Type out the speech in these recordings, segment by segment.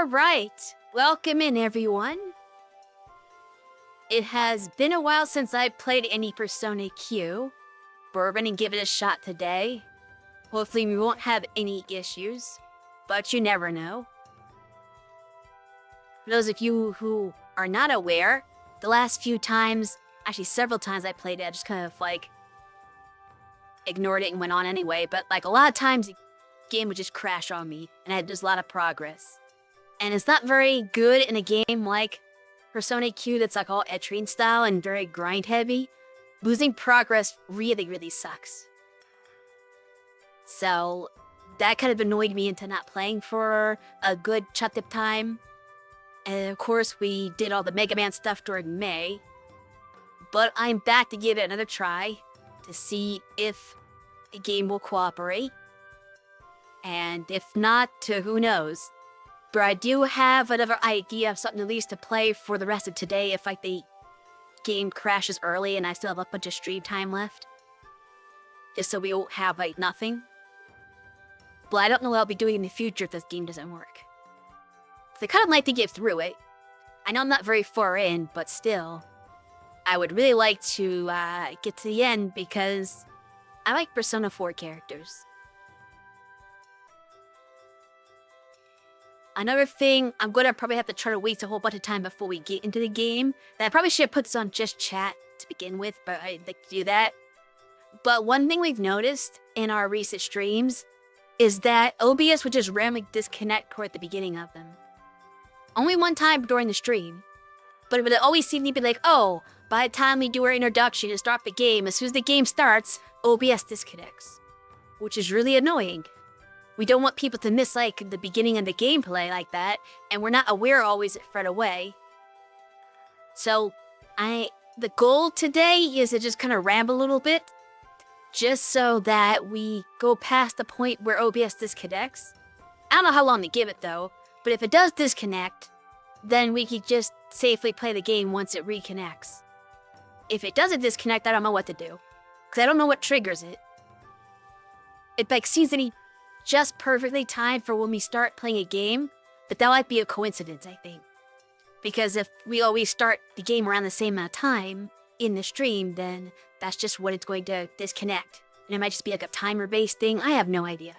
Alright, welcome in everyone. It has been a while since I played any Persona Q, but we're gonna give it a shot today. Hopefully we won't have any issues, but you never know. For those of you who are not aware, the last few times, actually several times I played it, I just kind of ignored it and went on anyway, but a lot of times the game would just crash on me, and I had just a lot of progress. And it's not very good in a game like Persona Q that's all Etrian style and very grind heavy. Losing progress really sucks. So that kind of annoyed me into not playing for a good chunk of time. And of course we did all the Mega Man stuff during May. But I'm back to give it another try to see if the game will cooperate. And if not, who knows. But I do have another idea of something at least to play for the rest of today if the game crashes early and I still have a bunch of stream time left. Just so we won't have nothing. But I don't know what I'll be doing in the future if this game doesn't work. So I kind of like to get through it. I know I'm not very far in, but still. I would really like to get to the end because I like Persona 4 characters. Another thing, I'm going to probably have to try to waste a whole bunch of time before we get into the game. That I probably should have put this on just chat to begin with, but I'd like to do that. But one thing we've noticed in our recent streams is that OBS would just randomly disconnect toward the beginning of them. Only one time during the stream. But it would always seem to be like, oh, by the time we do our introduction and start the game, as soon as the game starts, OBS disconnects. Which is really annoying. We don't want people to miss the beginning of the gameplay like that, and we're not aware always right away. So, the goal today is to just kind of ramble a little bit, just so that we go past the point where OBS disconnects. I don't know how long to give it though, but if it does disconnect, then we can just safely play the game once it reconnects. If it doesn't disconnect, I don't know what to do, because I don't know what triggers it. It seems to be just perfectly timed for when we start playing a game, but that might be a coincidence, I think. Because if we always start the game around the same amount of time in the stream, then that's just when it's going to disconnect. And it might just be a timer-based thing, I have no idea.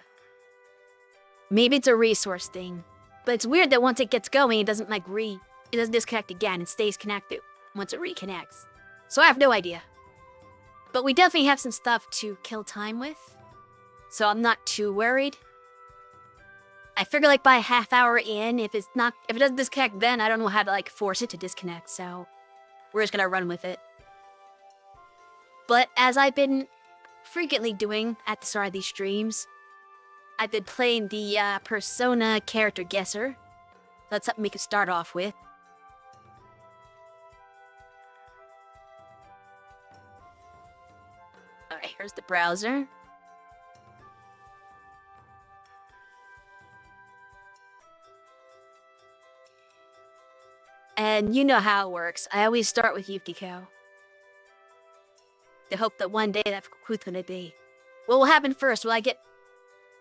Maybe it's a resource thing, but it's weird that once it gets going, it doesn't it doesn't disconnect again, it stays connected once it reconnects. So I have no idea. But we definitely have some stuff to kill time with. So I'm not too worried. I figure by a half hour in, if it doesn't disconnect then, I don't know how to force it to disconnect, so we're just gonna run with it. But as I've been frequently doing at the start of these streams, I've been playing the Persona character guesser. That's something we could start off with. Alright, here's the browser. And you know how it works. I always start with Yukiko. To hope that one day that's who's gonna be. What will happen first? Will I get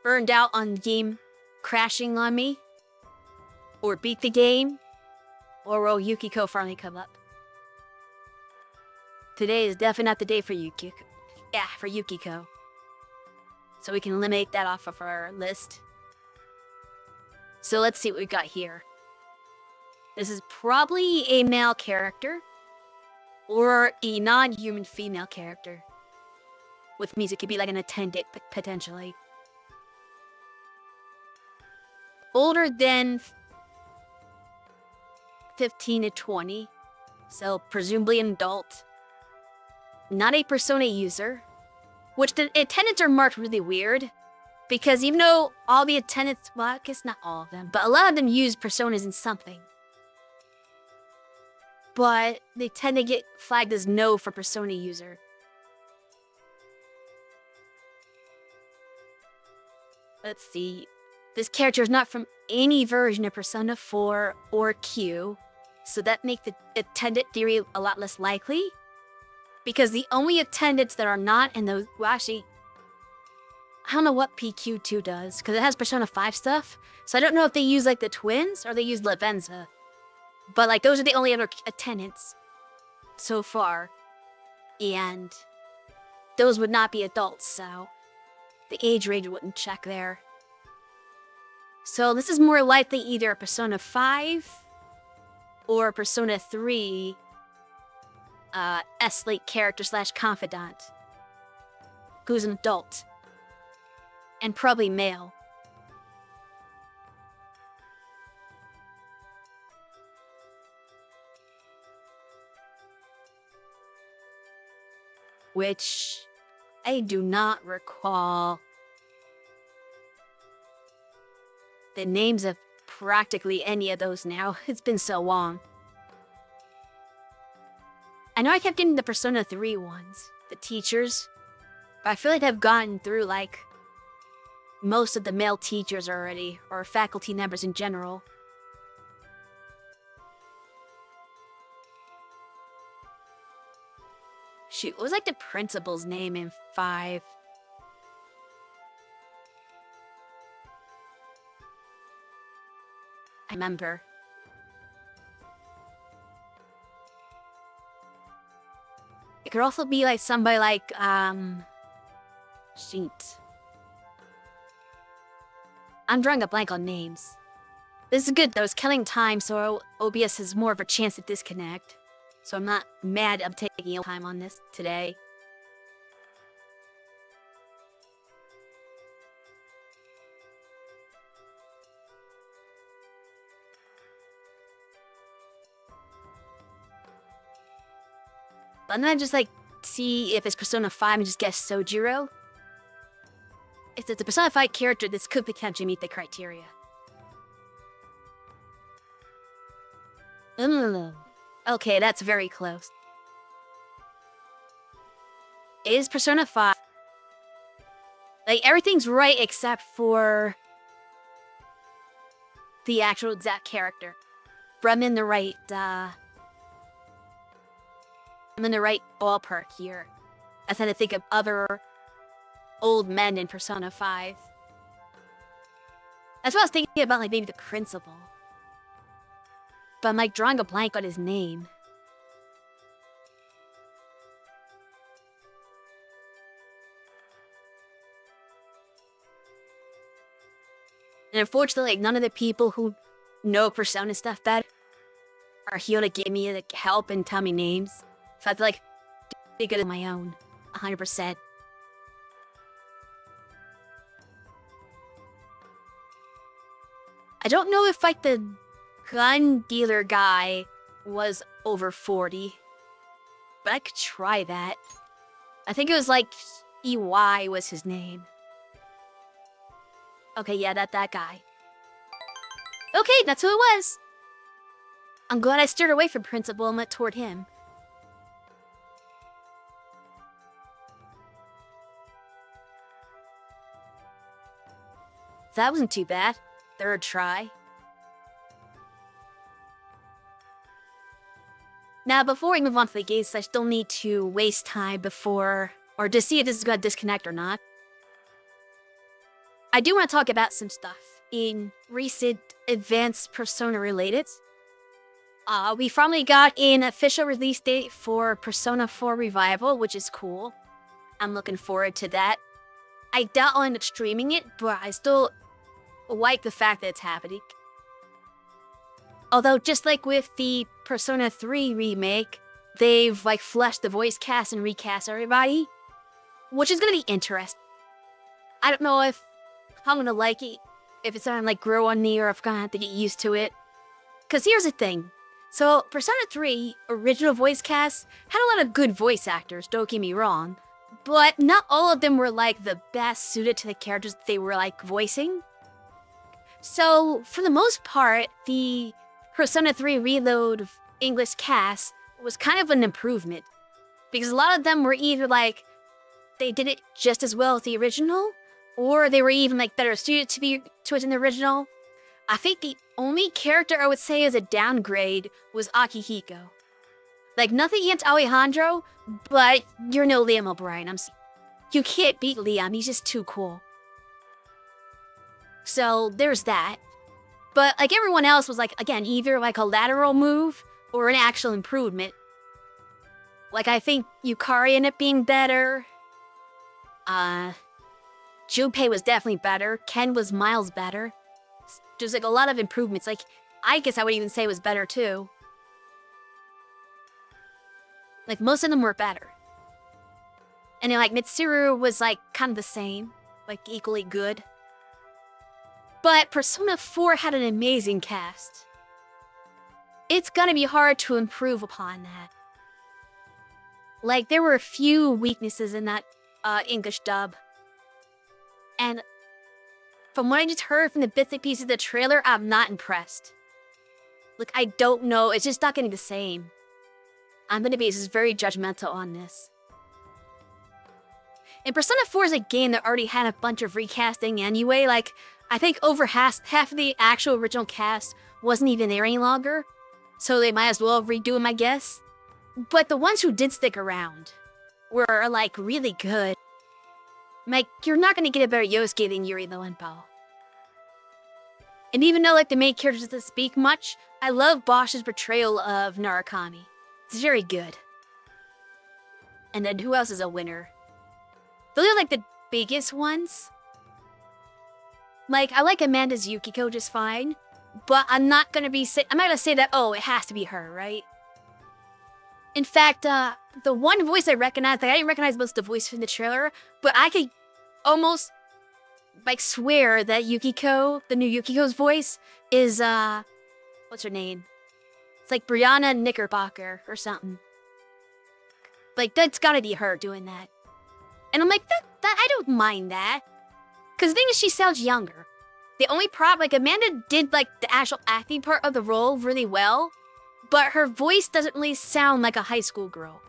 burned out on the game crashing on me? Or beat the game? Or will Yukiko finally come up? Today is definitely not the day for Yukiko. Yeah, for Yukiko. So we can eliminate that off of our list. So let's see what we got here. This is probably a male character, or a non-human female character. With music, it could be an attendant, potentially. Older than 15 to 20, so presumably an adult. Not a Persona user, which the attendants are marked really weird, because even though all the attendants, well, I guess not all of them, but a lot of them use Personas in something. But they tend to get flagged as no for Persona user. Let's see. This character is not from any version of Persona 4 or Q, so that makes the attendant theory a lot less likely. Because the only attendants that are not in those, well actually, I don't know what PQ2 does, because it has Persona 5 stuff. So I don't know if they use like the twins or they use Lavenza. But like those are the only other tenants so far. And those would not be adults, so the age range wouldn't check there. So this is more likely either a Persona 5 or Persona 3 S-Late character slash confidant who's an adult. And probably male. Which I do not recall the names of practically any of those now. It's been so long. I know I kept getting the Persona 3 ones, the teachers, but I feel like I've gotten through like most of the male teachers already, or faculty members in general. Shoot, what was like the principal's name in 5? I remember. It could also be like somebody like, shoot. I'm drawing a blank on names. This is good though, it's killing time, so OBS has more of a chance to disconnect. So I'm not mad I'm taking time on this today. But then I just like see if it's Persona 5 and just guess Sojiro. If it's a Persona 5 character, this could potentially meet the criteria. Okay, that's very close. It is Persona 5. Like, everything's right except for the actual exact character. But I'm in the right, I'm in the right ballpark here. I was trying to think of other old men in Persona 5. That's what I was thinking about, like, maybe the principal. But I'm, like, drawing a blank on his name. And unfortunately, like, none of the people who know Persona stuff better are here to give me, like, help and tell me names. So I have to, like, be good on my own. 100%. I don't know if, like, the gun dealer guy was over 40. But I could try that. I think it was, like, EY was his name. Okay, yeah, that guy. Okay, that's who it was. I'm glad I steered away from Principal and went toward him. That wasn't too bad. Third try. Now, before we move on to the gates, I still need to waste time before, or to see if this is going to disconnect or not. I do want to talk about some stuff in recent advanced Persona related. We finally got an official release date for Persona 4 Revival, which is cool. I'm looking forward to that. I doubt I'll end up streaming it, but I still like the fact that it's happening. Although, just like with the Persona 3 remake, they've, like, fleshed the voice cast and recast everybody, which is gonna be interesting. I don't know if I'm gonna like it, if it's gonna, like, grow on me, or if I'm gonna have to get used to it. Because here's the thing. So, Persona 3 original voice cast had a lot of good voice actors, don't get me wrong, but not all of them were, like, the best suited to the characters that they were, like, voicing. So, for the most part, the Persona 3 Reload English cast was kind of an improvement. Because a lot of them were either, like, they did it just as well as the original, or they were even, like, better suited to it in the original. I think the only character I would say is a downgrade was Akihiko. Like, nothing against Alejandro, but you're no Liam O'Brien. You can't beat Liam, he's just too cool. So there's that. But like everyone else was like, again, either like a lateral move or an actual improvement. Like I think Yukari ended up being better. Junpei was definitely better. Ken was miles better. There's like a lot of improvements. Like I guess I would even say it was better too. Like most of them were better. And then like Mitsuru was like kind of the same, like equally good. But Persona 4 had an amazing cast. It's gonna be hard to improve upon that. Like there were a few weaknesses in that English dub. And from what I just heard from the bits and pieces of the trailer, I'm not impressed. Like I don't know, it's just not gonna be the same. I'm gonna be just very judgmental on this. And Persona 4 is a game that already had a bunch of recasting anyway. Like, I think over half of the actual original cast wasn't even there any longer. So they might as well redo them, I guess. But the ones who did stick around were, like, really good. Like, you're not gonna get a better Yosuke than Yuri the Limpo. And even though, like, the main character doesn't speak much, I love Bosch's portrayal of Narukami. It's very good. And then who else is a winner? Those are like the biggest ones. Like, I like Amanda's Yukiko just fine, but I'm not gonna say that, oh, it has to be her, right? In fact, the one voice I recognized, like I didn't recognize most of the voice from the trailer, but I could almost, like, swear that Yukiko, the new Yukiko's voice, is, what's her name? It's like Brianna Knickerbocker or something. Like, that's gotta be her doing that. And I'm like, that I don't mind that. Because the thing is, she sounds younger. The only problem, like, Amanda did, like, the actual acting part of the role really well, but her voice doesn't really sound like a high school girl.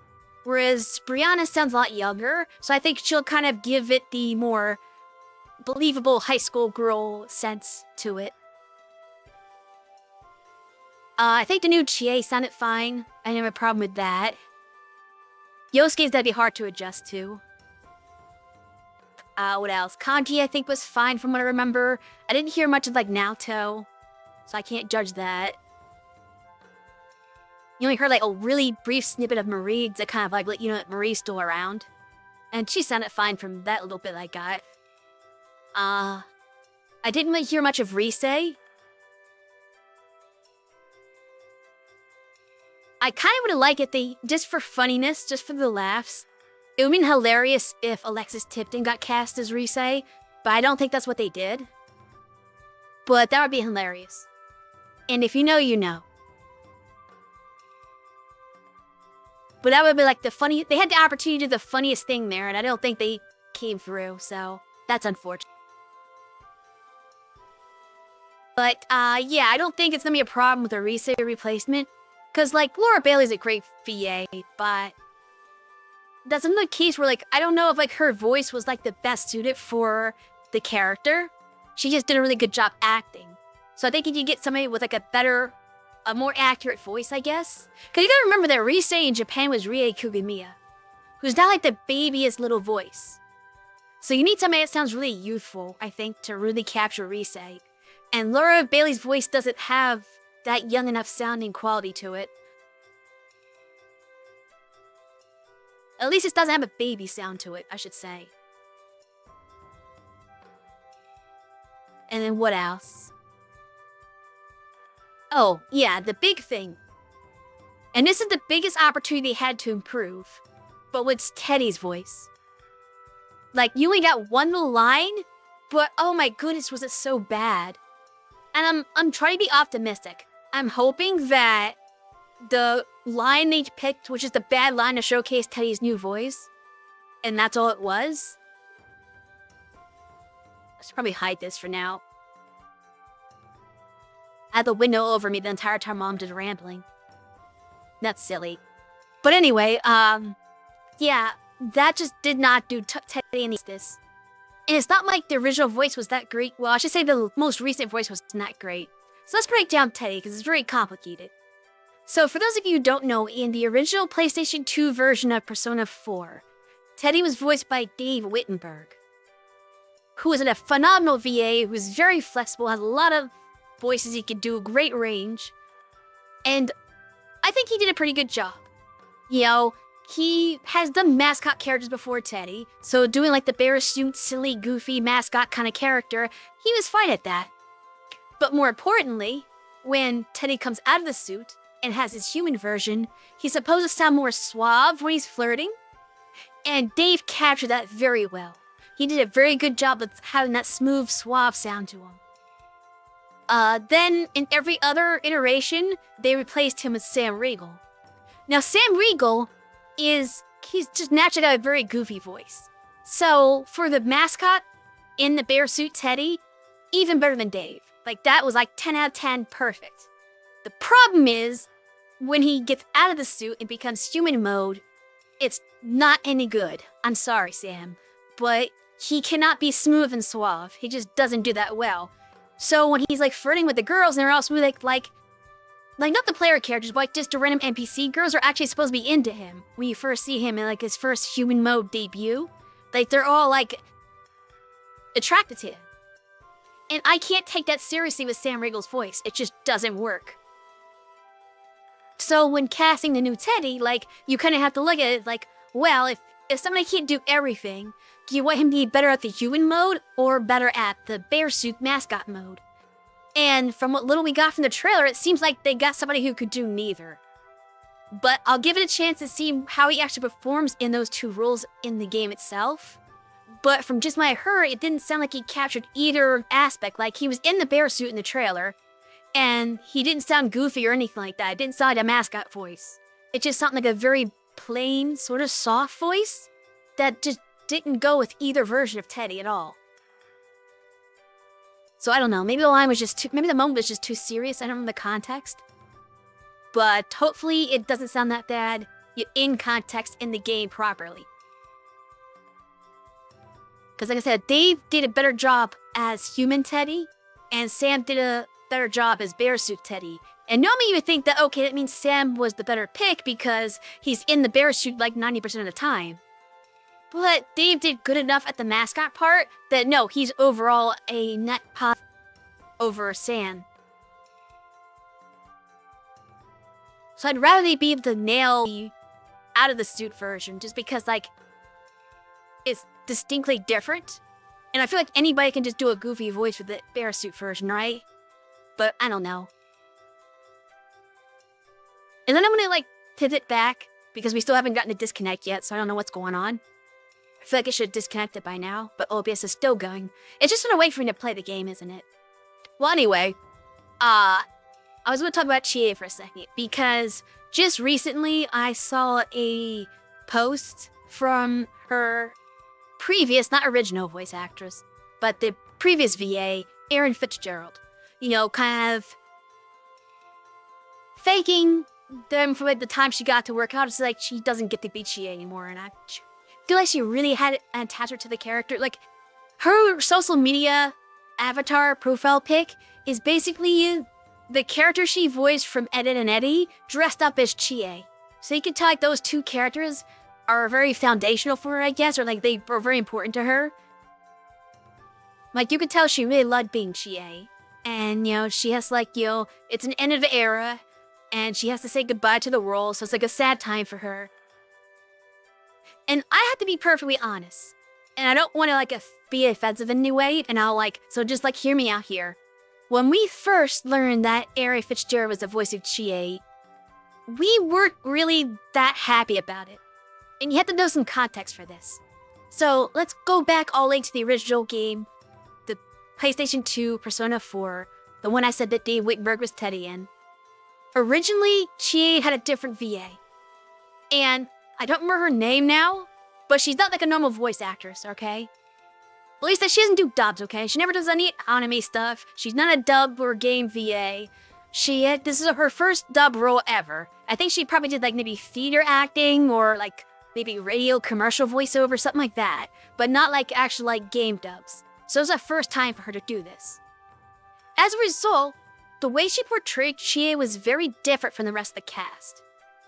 Whereas Brianna sounds a lot younger, so I think she'll kind of give it the more believable high school girl sense to it. I think the new Chie sounded fine. I didn't have a problem with that. Yosuke's that'd be hard to adjust to. What else? Kanji, I think, was fine from what I remember. I didn't hear much of, like, Naoto, so I can't judge that. You only heard, like, a really brief snippet of Marie to kind of, like, let you know that Marie's still around. And she sounded fine from that little bit I got. I didn't really hear much of Rise. I kind of would like it, just for funniness, just for the laughs. It would have been hilarious if Alexis Tipton got cast as Rise, but I don't think that's what they did. But that would be hilarious. And if you know, you know. But that would be like they had the opportunity to do the funniest thing there, and I don't think they came through, so that's unfortunate. But, yeah, I don't think it's gonna be a problem with a Rise replacement. Because, like, Laura Bailey's a great VA, but that's another case where, like, I don't know if, like, her voice was, like, the best suited for the character. She just did a really good job acting. So I think if you get somebody with, like, a more accurate voice, I guess. Because you gotta remember that Rise in Japan was Rie Kugamiya, who's not, like, the babyest little voice. So you need somebody that sounds really youthful, I think, to really capture Rise. And Laura Bailey's voice doesn't have that young enough sounding quality to it. At least it doesn't have a baby sound to it, I should say. And then what else? Oh, yeah, the big thing. And this is the biggest opportunity they had to improve. But it's Teddy's voice. Like, you only got one little line, but oh my goodness, was it so bad. And I'm trying to be optimistic. I'm hoping that the line they picked, which is the bad line to showcase Teddy's new voice, and that's all it was. I should probably hide this for now. I had the window over me the entire time Mom did rambling. That's silly. But anyway, yeah, that just did not do Teddy any justice. And it's not like the original voice was that great. Well, I should say the most recent voice was not great. So let's break down Teddy, because it's very complicated. So for those of you who don't know, in the original PlayStation 2 version of Persona 4, Teddy was voiced by Dave Wittenberg. who is a phenomenal VA, who's very flexible, has a lot of voices he can do, great range. And I think he did a pretty good job. You know, he has done mascot characters before Teddy, so doing like the bear suit, silly, goofy mascot kind of character, he was fine at that. But more importantly, when Teddy comes out of the suit and has his human version, he's supposed to sound more suave when he's flirting, and Dave captured that very well. He did a very good job of having that smooth, suave sound to him. Then, in every other iteration, they replaced him with Sam Riegel. Now, Sam Riegel he's just naturally got a very goofy voice. So, for the mascot in the bear suit Teddy, even better than Dave. Like, that was like 10 out of 10, perfect. The problem is, when he gets out of the suit and becomes human mode, it's not any good. I'm sorry, Sam, but he cannot be smooth and suave. He just doesn't do that well. So when he's like flirting with the girls, and they're also like not the player characters, but like just the random NPC girls are actually supposed to be into him when you first see him in like his first human mode debut. Like they're all like attracted to him. And I can't take that seriously with Sam Riegel's voice. It just doesn't work. So when casting the new Teddy, like you kind of have to look at it like, well, if somebody can't do everything, do you want him to be better at the human mode or better at the bear suit mascot mode? And from what little we got from the trailer, it seems like they got somebody who could do neither. But I'll give it a chance to see how he actually performs in those two roles in the game itself. But from just what I heard, it didn't sound like he captured either aspect. Like he was in the bear suit in the trailer, and he didn't sound goofy or anything like that. It didn't sound like a mascot voice. It just sounded like a very plain, sort of soft voice that just didn't go with either version of Teddy at all. So I don't know, maybe the moment was just too serious, I don't remember the context. But hopefully it doesn't sound that bad in context in the game properly. Because like I said, Dave did a better job as human Teddy, and Sam did a better job as bear suit Teddy. And normally you would think that, okay, that means Sam was the better pick because he's in the bear suit like 90% of the time. But Dave did good enough at the mascot part that no, he's overall a net positive over Sam. So I'd rather they be able to nail the out of the suit version just because like it's distinctly different. And I feel like anybody can just do a goofy voice with the bear suit version, right? But I don't know. And then I'm gonna like pivot back because we still haven't gotten a disconnect yet, so I don't know what's going on. I feel like it should have disconnected by now, but OBS is still going. It's just gonna wait for me to play the game, isn't it? Well, anyway, I was gonna talk about Chie for a second because just recently I saw a post from her previous, not original voice actress, but the previous VA, Erin Fitzgerald. You know, kind of faking them for like the time she got to work out. It's like she doesn't get to be Chie anymore, and I feel like she really had an attachment to the character. Like, her social media avatar profile pic is basically the character she voiced from Ed, Edd n Eddy dressed up as Chie. So you can tell like those two characters are very foundational for her, I guess, or like they were very important to her. Like you could tell she really loved being Chie. And, you know, she has like, you know, it's an end of the era, and she has to say goodbye to the world, so it's like a sad time for her. And I have to be perfectly honest, and I don't want to like be offensive in any way, and so just like hear me out here. When we first learned that Erin Fitzgerald was the voice of Chie, we weren't really that happy about it. And you have to know some context for this. So let's go back all the way to the original game, the PlayStation 2 Persona 4, the one I said that Dave Wittenberg was Teddy in. Originally, Chie had a different VA. And I don't remember her name now, but she's not like a normal voice actress, okay? At least that she doesn't do dubs, okay? She never does any anime stuff. She's not a dub or game VA. This is her first dub role ever. I think she probably did like maybe theater acting or like maybe radio commercial voiceover, something like that. But not like actual like game dubs. So it was the first time for her to do this. As a result, the way she portrayed Chie was very different from the rest of the cast.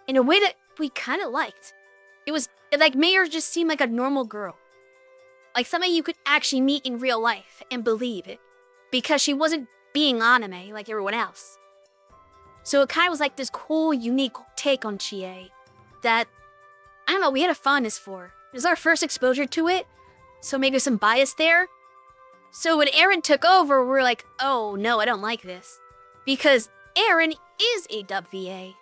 In a way that we kind of liked. It like made her just seem like a normal girl. Like somebody you could actually meet in real life and believe it. Because she wasn't being anime like everyone else. So it kind of was like this cool, unique take on Chie that, I don't know, we had a fondness for. It was our first exposure to it, so maybe some bias there. So when Aaron took over, we were like, oh no, I don't like this. Because Aaron is a dub VA.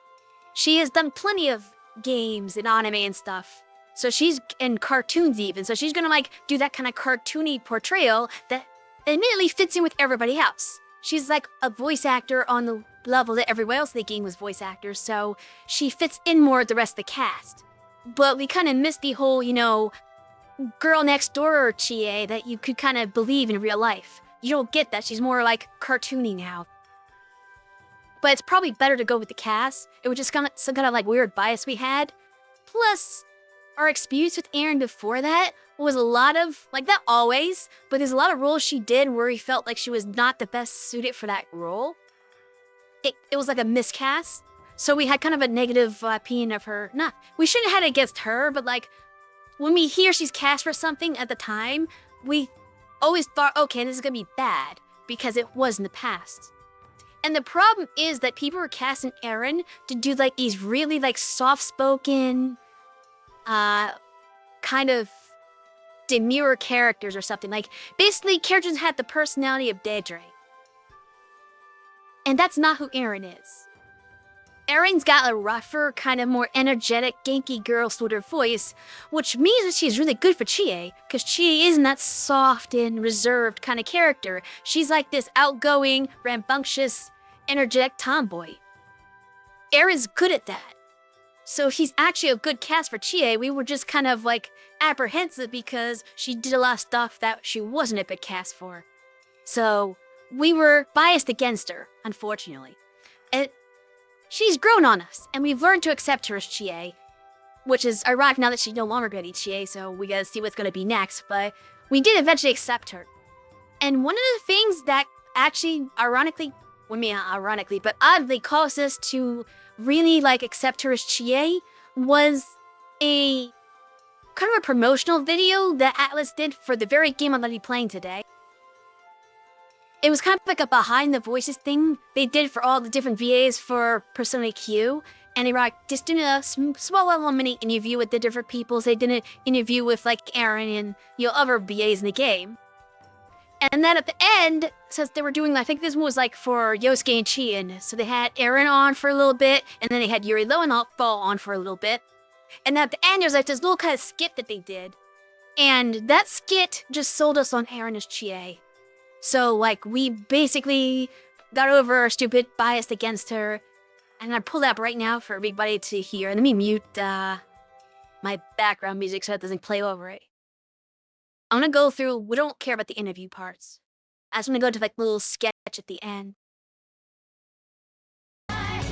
She has done plenty of games and anime and stuff. So she's in cartoons even. So she's gonna like do that kind of cartoony portrayal that admittedly fits in with everybody else. She's like a voice actor on the level that everyone else in the game was voice actors. So she fits in more with the rest of the cast. But we kind of missed the whole, you know, girl next door Chie that you could kind of believe in real life. You don't get that. She's more like cartoony now. But it's probably better to go with the cast. It was just kind of some kind of like weird bias we had. Plus, our experience with Aaron before that was a lot of, like not always, but there's a lot of roles she did where we felt like she was not the best suited for that role. It was like a miscast. So we had kind of a negative opinion of her. Nah, we shouldn't have had it against her, but like, when we hear she's cast for something at the time, we always thought, okay, this is gonna be bad, because it was in the past. And the problem is that people were casting Aaron to do like these really like soft-spoken, kind of demure characters or something. Like, basically characters had the personality of Daedre. And that's not who Aaron is. Aaron's got a rougher, kind of more energetic, ganky girl sort of voice, which means that she's really good for Chie, because Chie isn't that soft and reserved kind of character. She's like this outgoing, rambunctious, energetic tomboy. Aaron's good at that. So he's actually a good cast for Chie. We were just kind of like apprehensive because she did a lot of stuff that she wasn't a big cast for. So we were biased against her, unfortunately. And she's grown on us, and we've learned to accept her as Chie, which is ironic now that she's no longer going to be Chie, so we gotta see what's going to be next, but we did eventually accept her. And one of the things that actually, oddly caused us to really, like, accept her as Chie was a kind of a promotional video that Atlas did for the very game I'm going to be playing today. It was kind of like a behind the voices thing they did for all the different VAs for Persona Q. And they were like, just doing a small little mini interview with the different peoples. They did an interview with like Aaron and, you know, other VAs in the game. And then at the end, since they were doing, I think this one was like for Yosuke and Chien. So they had Aaron on for a little bit, and then they had Yuri Lowenthal on for a little bit. And at the end, there's like this little kind of skit that they did. And that skit just sold us on Aaron as Chie. So, like, we basically got over our stupid bias against her. And I pulled it up right now for everybody to hear. Let me mute my background music so it doesn't play over it. I'm gonna go through, we don't care about the interview parts. I just wanna go to, like, little sketch at the end. I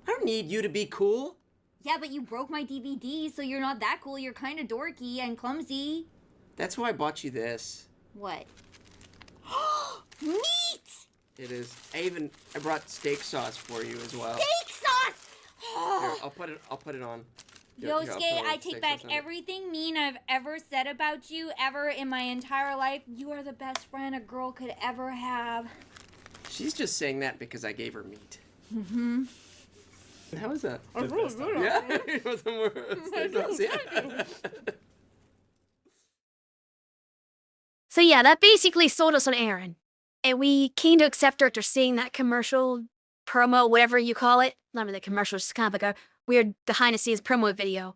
don't need you to be cool. Yeah, but you broke my DVD, so you're not that cool. You're kind of dorky and clumsy. That's why I bought you this. What? Meat! It is. I brought steak sauce for you as well. Steak sauce! Here, I'll put it on. Here, I'll put Yosuke, a little I take steak back sauce on it. everything mean I've ever said about you, ever in my entire life. You are the best friend a girl could ever have. She's just saying that because I gave her meat. Mm-hmm. How was that? Really good. Yeah, it was more steak sauce, yeah. So yeah, that basically sold us on Aaron. And we came to accept her after seeing that commercial, promo, whatever you call it. Not really a commercial, it's kind of like a weird behind-the-scenes promo video.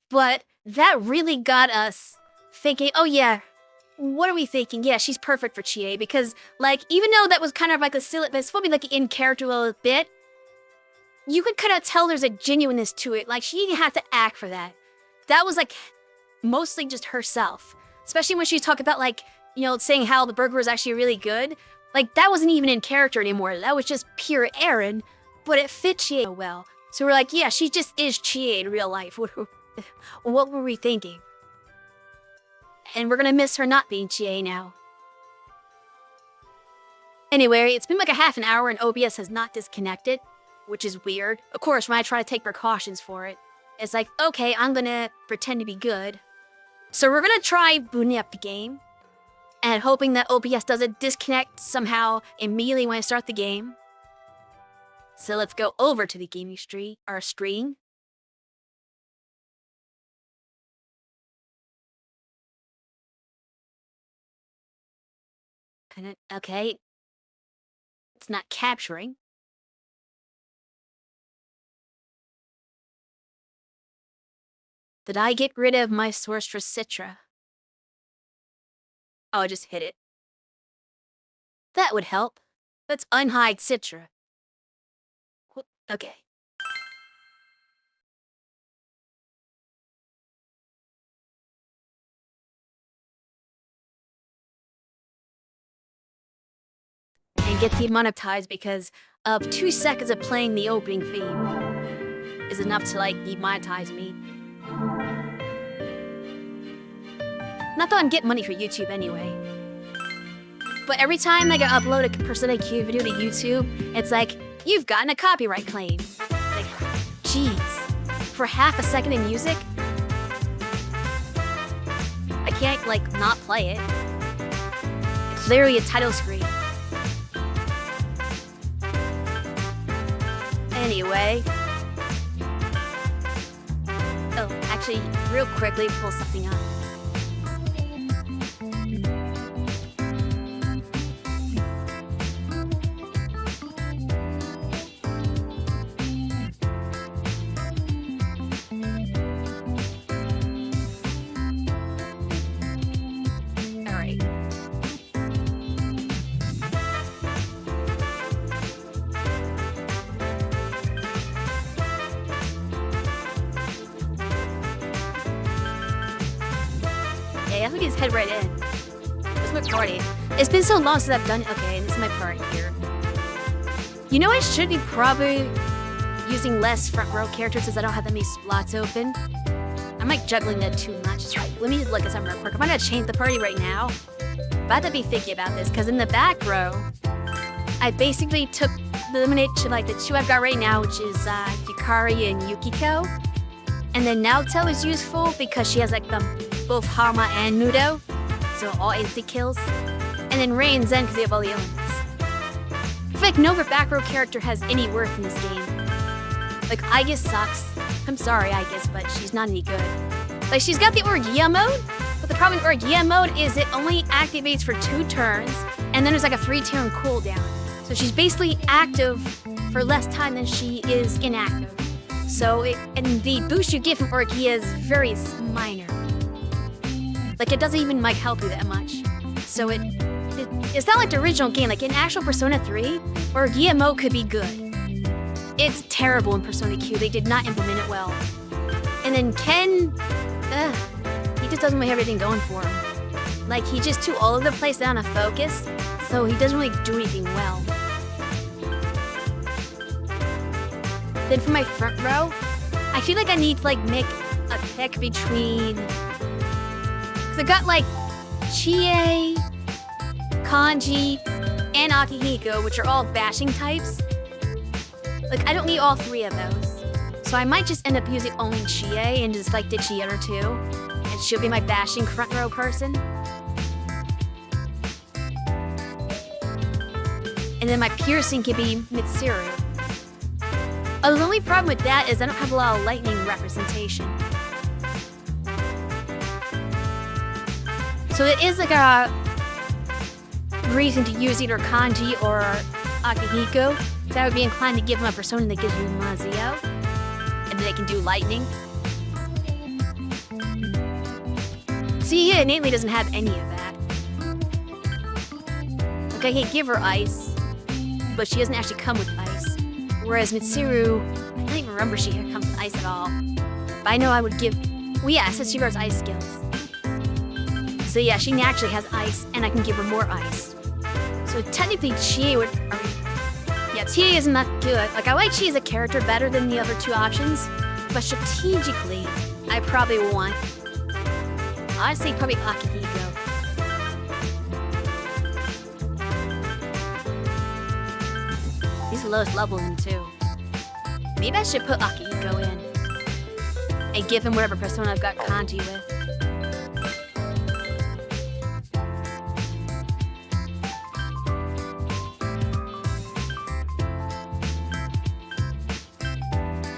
But that really got us thinking, oh yeah, what are we thinking? Yeah, she's perfect for Chie. Because, like, even though that was kind of like a silly, but it's supposed to be like an in-character little bit, you could kind of tell there's a genuineness to it. Like, she didn't have to act for that. That was, like, mostly just herself. Especially when she talked about, like, you know, saying how the burger was actually really good. Like, that wasn't even in character anymore. That was just pure Aaron, but it fit Chie well. So we're like, yeah, she just is Chie in real life. What were we thinking? And we're gonna miss her not being Chie now. Anyway, it's been like a half an hour and OBS has not disconnected, which is weird. Of course, when I try to take precautions for it. it's like, okay, I'm gonna pretend to be good. So we're gonna try booting up the game and hoping that OBS doesn't disconnect somehow immediately when I start the game. So let's go over to the gaming stream. And okay, it's not capturing. Did I get rid of my source for Citra? Oh, I just hit it. That would help. Let's unhide Citra. Okay. And get demonetized because of 2 seconds of playing the opening theme is enough to like demonetize me. Not that I'm getting money for YouTube anyway. But every time like I upload a Persona Q video to YouTube, it's like, you've gotten a copyright claim. Like, jeez. For half a second in music? I can't like not play it. It's literally a title screen. Anyway. Oh, actually, real quickly, pull something up. Alright. Yeah, I think just head right in. This is my party. It's been so long since I've done it. Okay, this is my part here. You know, I should be probably using less front row characters since I don't have that many slots open. I'm like juggling that too much. Right, let me look at something real quick. I'm gonna change the party right now. But I have to be thinking about this because in the back row, I basically eliminated like the 2 I've got right now, which is Yukari and Yukiko. And then Naoto is useful because she has like both Harma and Mudo, so all instant kills. And then Rei and Zen because they have all the elements. I feel like no back row character has any worth in this game. Like, Aigis sucks. I'm sorry, Aigis, but she's not any good. Like, she's got the Orgia mode, but the problem with Orgia mode is it only activates for 2 turns, and then there's like a 3-turn cooldown. So she's basically active for less time than she is inactive. So, and the boost you get from Orgia is very minor. Like, it doesn't even like help you that much. So it's not like the original game. Like in actual Persona 3, Orgia mode could be good. It's terrible in Persona Q. They did not implement it well. And then Ken, he just doesn't really have everything going for him. Like, he just too all over the place down to focus, so he doesn't really do anything well. Then for my front row, I feel like I need to like make a pick between, cause I got like Chie, Kanji, and Akihiko, which are all bashing types. Like, I don't need all 3 of those. So I might just end up using only Chie and just like ditch the other 2. And she'll be my bashing front row person. And then my piercing could be Mitsuru. The only problem with that is I don't have a lot of lightning representation. So it is like a reason to use either Kanji or Akihiko. So I would be inclined to give them a persona that gives you Mazio. And then they can do lightning. See, he innately doesn't have any of that. Like, I can give her ice, but she doesn't actually come with ice. Whereas Mitsuru, I don't even remember she comes with ice at all. But I know I would give, well yeah, it says she wears ice skills. So yeah, she naturally has ice, and I can give her more ice. So technically, Chie would, yeah, Chie isn't that good. Like, I like Chie as a character better than the other 2 options, but strategically, I probably want, honestly, probably Akihiko. He's the lowest level in 2. Maybe I should put Akihiko in. and give him whatever persona I've got kanji with.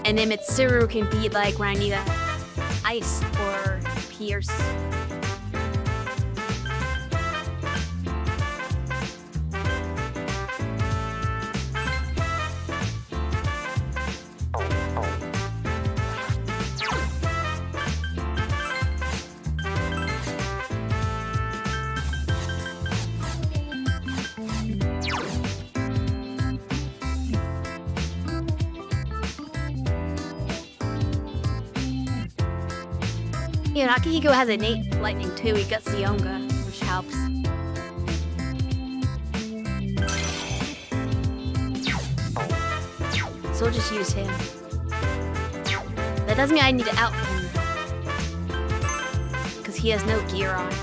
And then Mitsuru can be like when I need ice or pierce. Yeah, Akihiko has innate lightning too. He got Sionga, which helps. So we'll just use him. That doesn't mean I need to outfit him, because he has no gear on.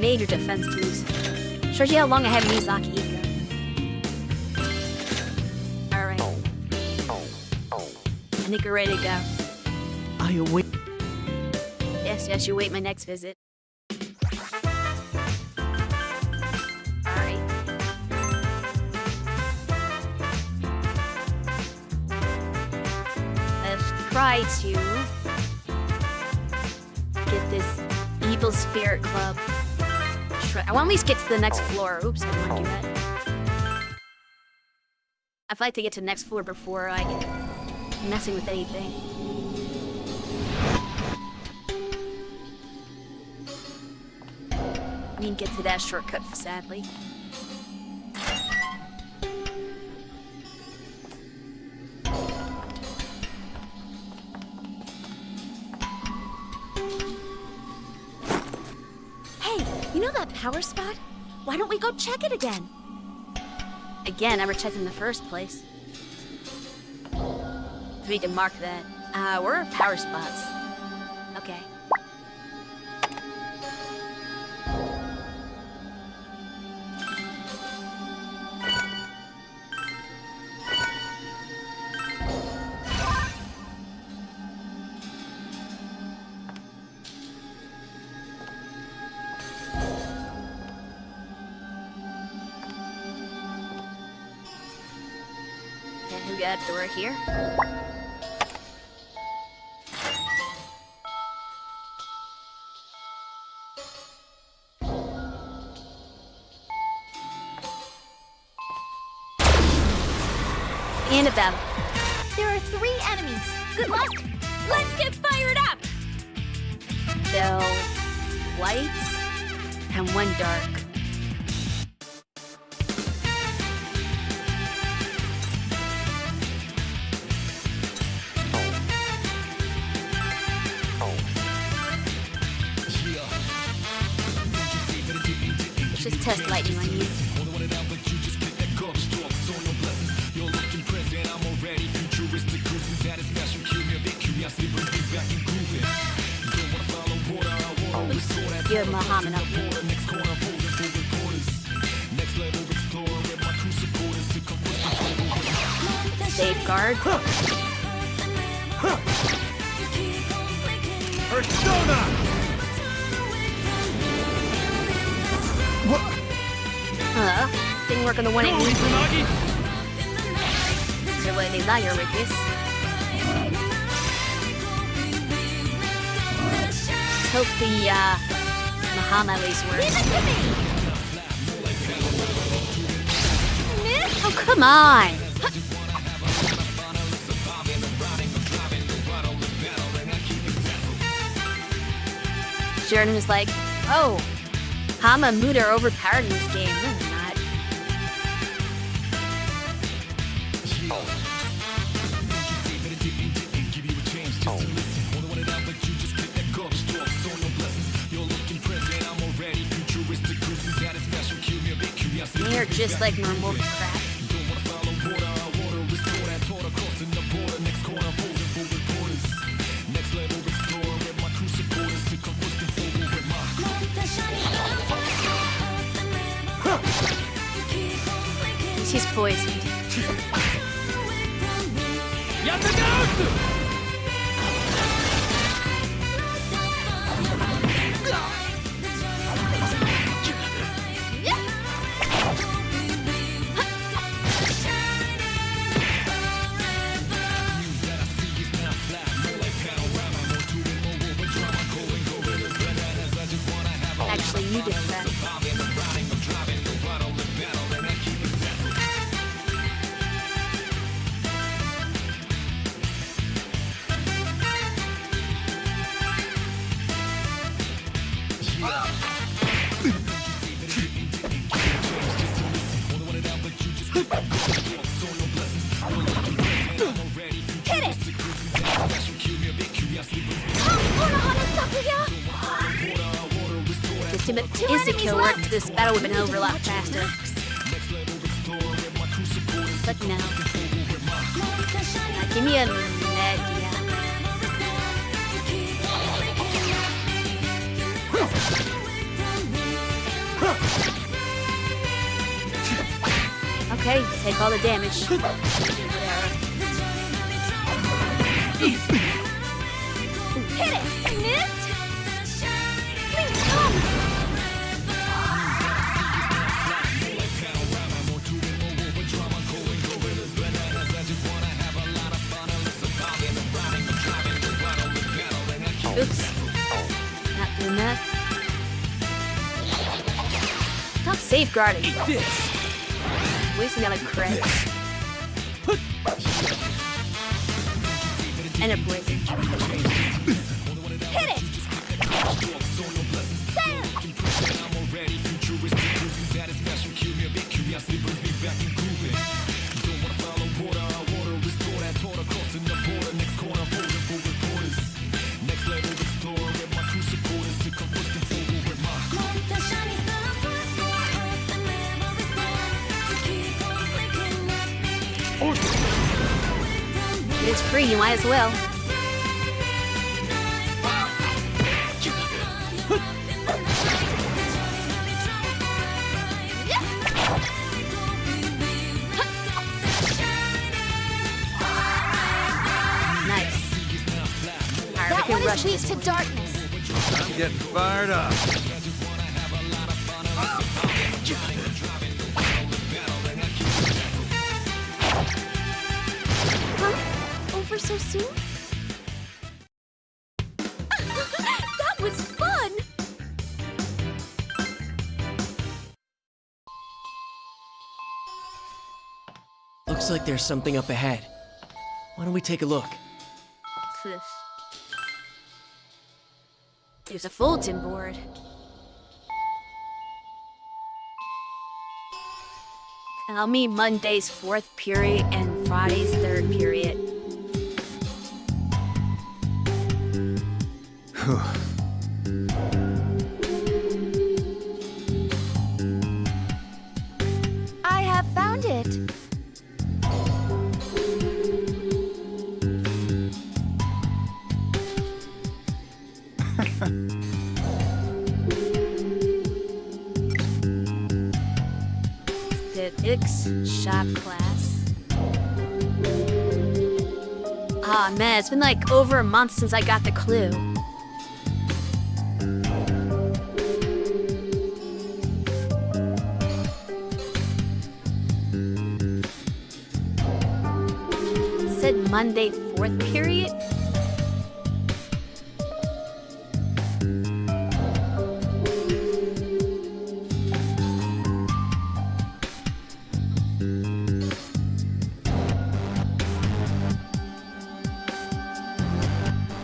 Major defense moves. Shows you how long I haven't used Akihiko. Alright. I think we're ready to go. I await. Yes, you wait my next visit. Alright. Let's try to get this evil spirit club. I want to at least get to the next floor. Oops, I didn't want to do that. I'd like to get to the next floor before I get messing with anything. We didn't get to that shortcut, sadly. You know that power spot? Why don't we go check it again? Again, I never checked in the first place. We need to mark that. Where are power spots? Okay. We got a door here. And a battle. There are 3 enemies. Good luck. Let's get fired up. So, lights and one dark. Just test lightning on you. You have Muhammad up here. Safeguard. Persona! Didn't work on the one at me. So what they lie, Rikus. Let's hope the Muhammad at least works. Oh, come on! Jordan was like, oh, Hama and Muda are overpowered in this game. No, they're not. hair just like normal crap. He's poisoned. Actually, you did that. Insecure work, this battle would have been over a lot faster. But no. Give me a net, yeah. Okay, take all the damage. Hit it! Missed! Please come! Oops. Not doing that. Stop safeguarding. Eat this. Wasting on a crit. And a poison. Hit it! There! It's free, you might as well. Nice. Alright, That we one can rush is weak this to one. darkness. I'm getting fired up. Huh? Over so soon? That was fun! Looks like there's something up ahead. Why don't we take a look? There's a bulletin board. Tell me Monday's 4th period and Friday's 3rd period. I have found it. Shop class. Ah, man, it's been like over a month since I got the clue. It said Monday 4th period?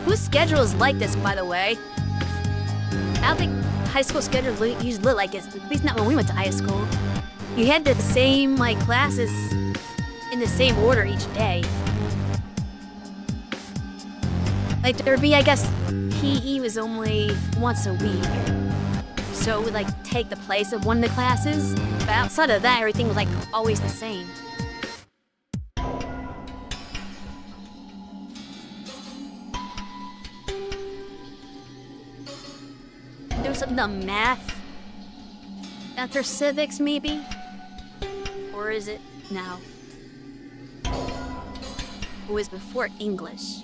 Whose schedule is like this, by the way? I don't think high school schedules usually look like this. At least not when we went to high school. You had the same classes in the same order each day. Like there would be, I guess, PE was only once a week. so it would like take the place of one of the classes. But outside of that, everything was like always the same. There's something on math after civics, maybe? Or is it now? It was before English.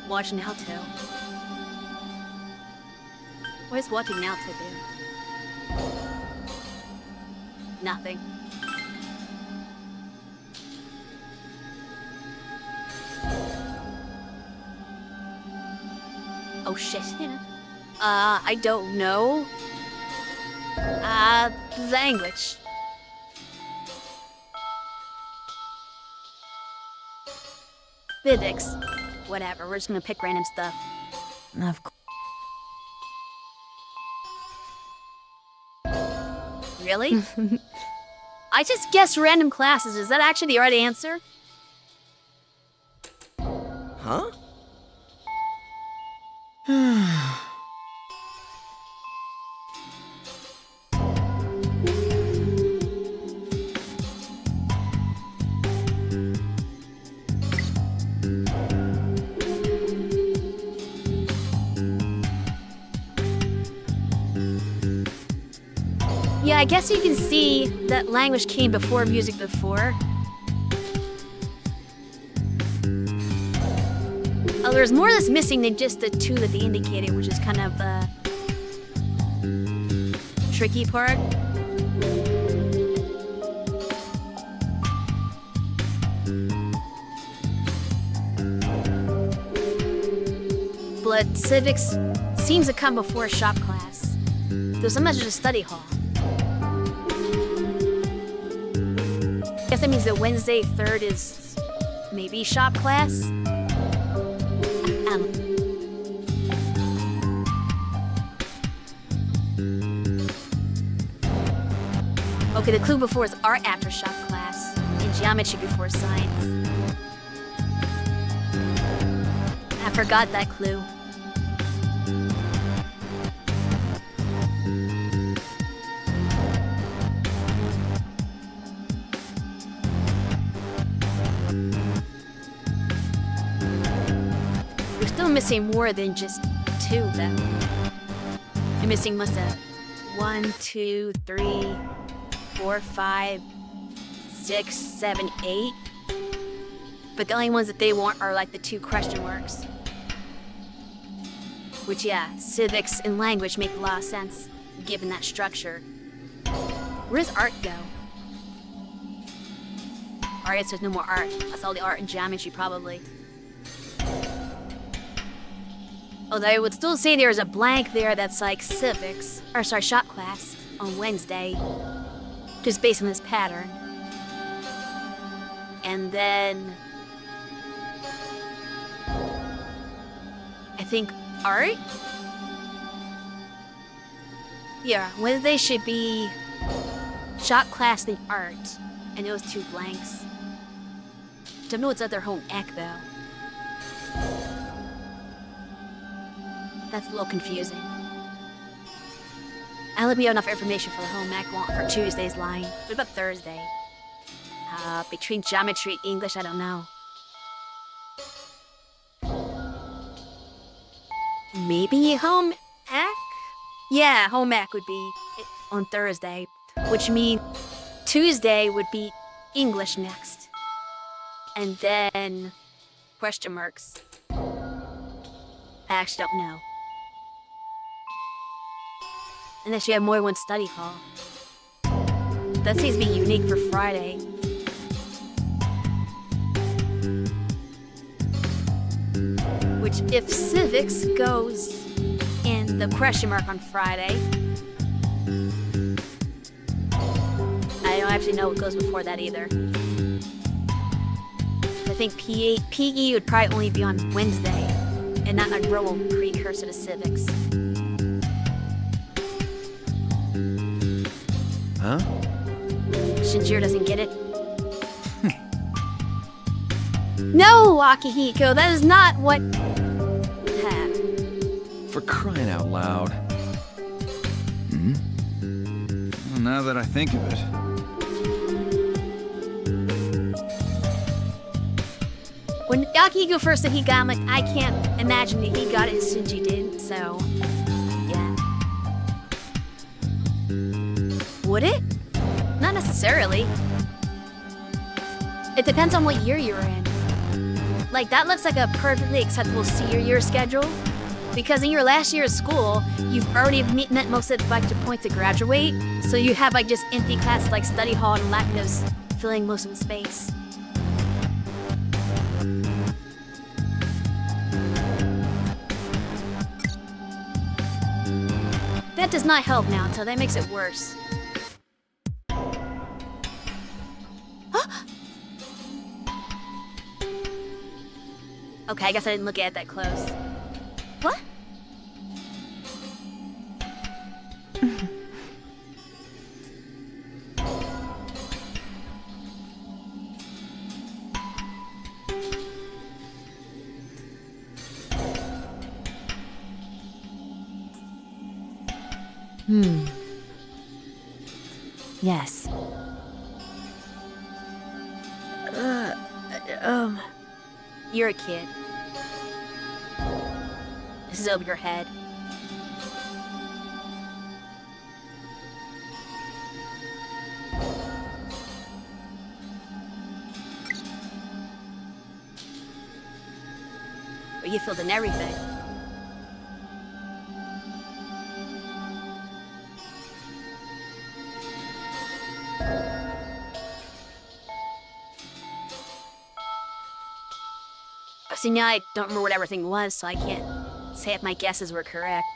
Watch Naruto. What is watching Naruto do? Nothing. Oh shit. I don't know. Language. Physics. Whatever, we're just gonna pick random stuff. Of course. Really? I just guessed random classes. Is that actually the right answer? Huh? Yeah, I guess you can see that language came before music before. Oh, there's more that's missing than just the two that they indicated, which is kind of the tricky part. But civics seems to come before shop class. Though sometimes it's a study hall. I guess that means that Wednesday 3rd is maybe shop class? Okay, the clue before is art after shop class, and geometry before science. I forgot that clue. We're still missing more than just two, though. You're missing must have 1, 2, 3, 4, 5, 6, 7, 8. But the only ones that they want are like the 2 question marks. Which, yeah, civics and language make a lot of sense, given that structure. Where does art go? Alright, so there's no more art. That's all the art and geometry, probably. Although I would still say there's a blank there that's like civics, or sorry, shop class on Wednesday, just based on this pattern. And then I think art? Yeah, Wednesday should be shop class then art, and those 2 blanks. Don't know what's at their home ec though. That's a little confusing. I'll let me have enough information for the home ec want for Tuesday's line. What about Thursday? Between geometry and English, I don't know. Maybe home ec? Yeah, home ec would be on Thursday, which means Tuesday would be English next. And then question marks. I actually don't know. Unless you have more than one study hall. That seems to be unique for Friday. Which, if civics goes in the question mark on Friday, I don't actually know what goes before that either. I think PE would probably only be on Wednesday, and not a real precursor to civics. Huh? Shinjiro doesn't get it. No, Akihiko, that is not what... For crying out loud. Hmm? Well, now that I think of it. When Akihiko first said he got, I'm like, I can't imagine that he got it as Shinji did, so... yeah. Would it? Not necessarily. It depends on what year you're in. Like, that looks like a perfectly acceptable senior year schedule. Because in your last year of school, you've already met most of the expected points to graduate. So you have, like, just empty classes like study hall and electives filling most of the space. That does not help now, so that makes it worse. Okay, I guess I didn't look at it that close. What? Yes. You're a kid. This is over your head. But you filled in everything. See, now I don't remember what everything was, so I can't say if my guesses were correct.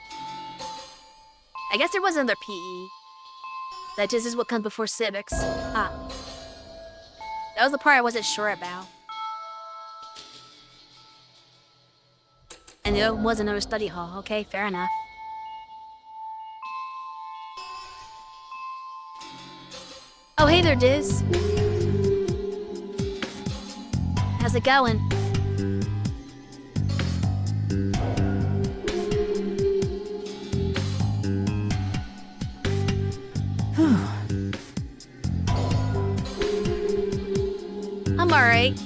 I guess there was another PE. That just is what comes before civics. Ah. That was the part I wasn't sure about. And there was another study hall. Okay, fair enough. Oh, hey there, Diz. How's it going? I'm alright.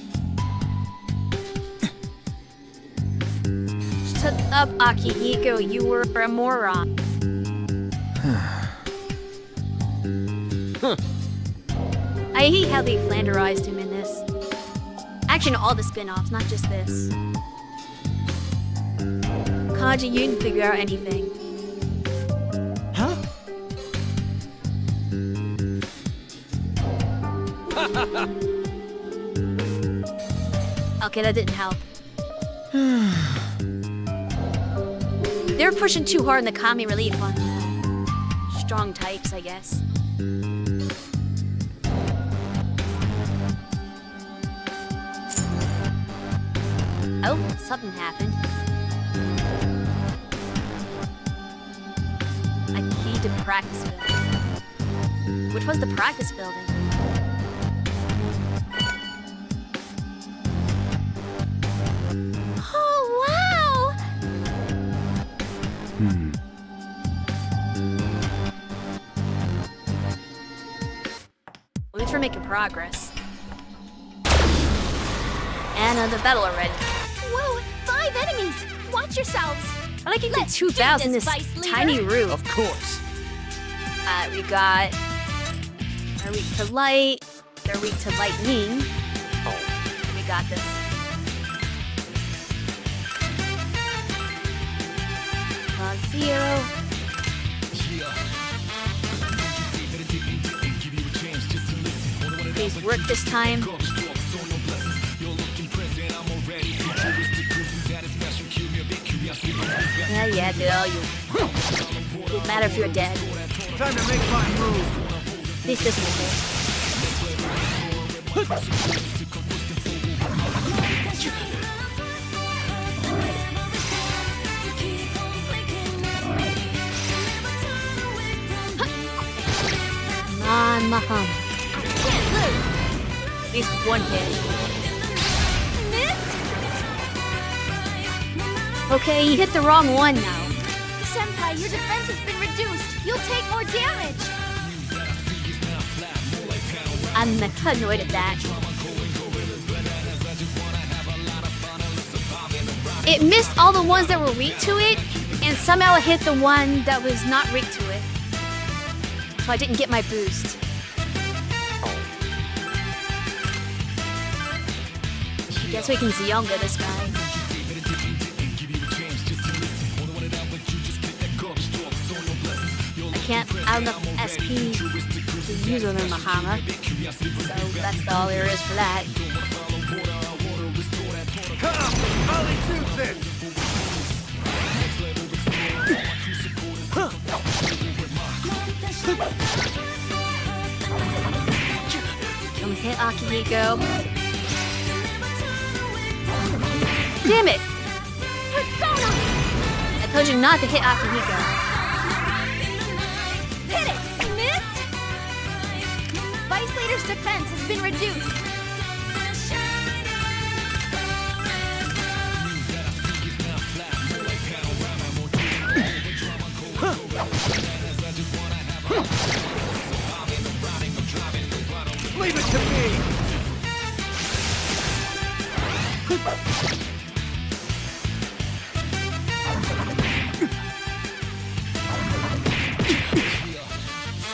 Shut up, Akihiko. You were a moron. I hate how they flanderized him in this. Actually, in all the spin-offs, not just this. Kaji, you didn't figure out anything. Huh? Okay, that didn't help. They were pushing too hard in the comic relief on strong types, I guess. Oh, something happened. A key to practice building. Which was the practice building? At least we're making progress. And the battle already. Whoa, 5 enemies! Watch yourselves! I like it. 2,000 in this Vice Leader. tiny room. Of course. We got. They're weak to light. They're weak to lightning. Oh, we got this. Zero. Please work this time. Yeah, dude, oh, you. Doesn't matter if you're dead. Time to make my move. At least this one on Mahama. Can't lose. At least one hit. Missed? Okay, he hit the wrong one now. Senpai, your defense has been reduced. You'll take more damage. I'm annoyed at that. It missed all the ones that were weak to it, and somehow it hit the one that was not weak to it. So I didn't get my boost. I guess we can Zionga this guy. I don't know if SP to use on Mahama, so that's all there is for that. I'll do this! Don't hit Akihiko. Damn it! I told you not to hit Akihiko. Hit it! Missed? Vice Leader's defense has been reduced. Leave it to me!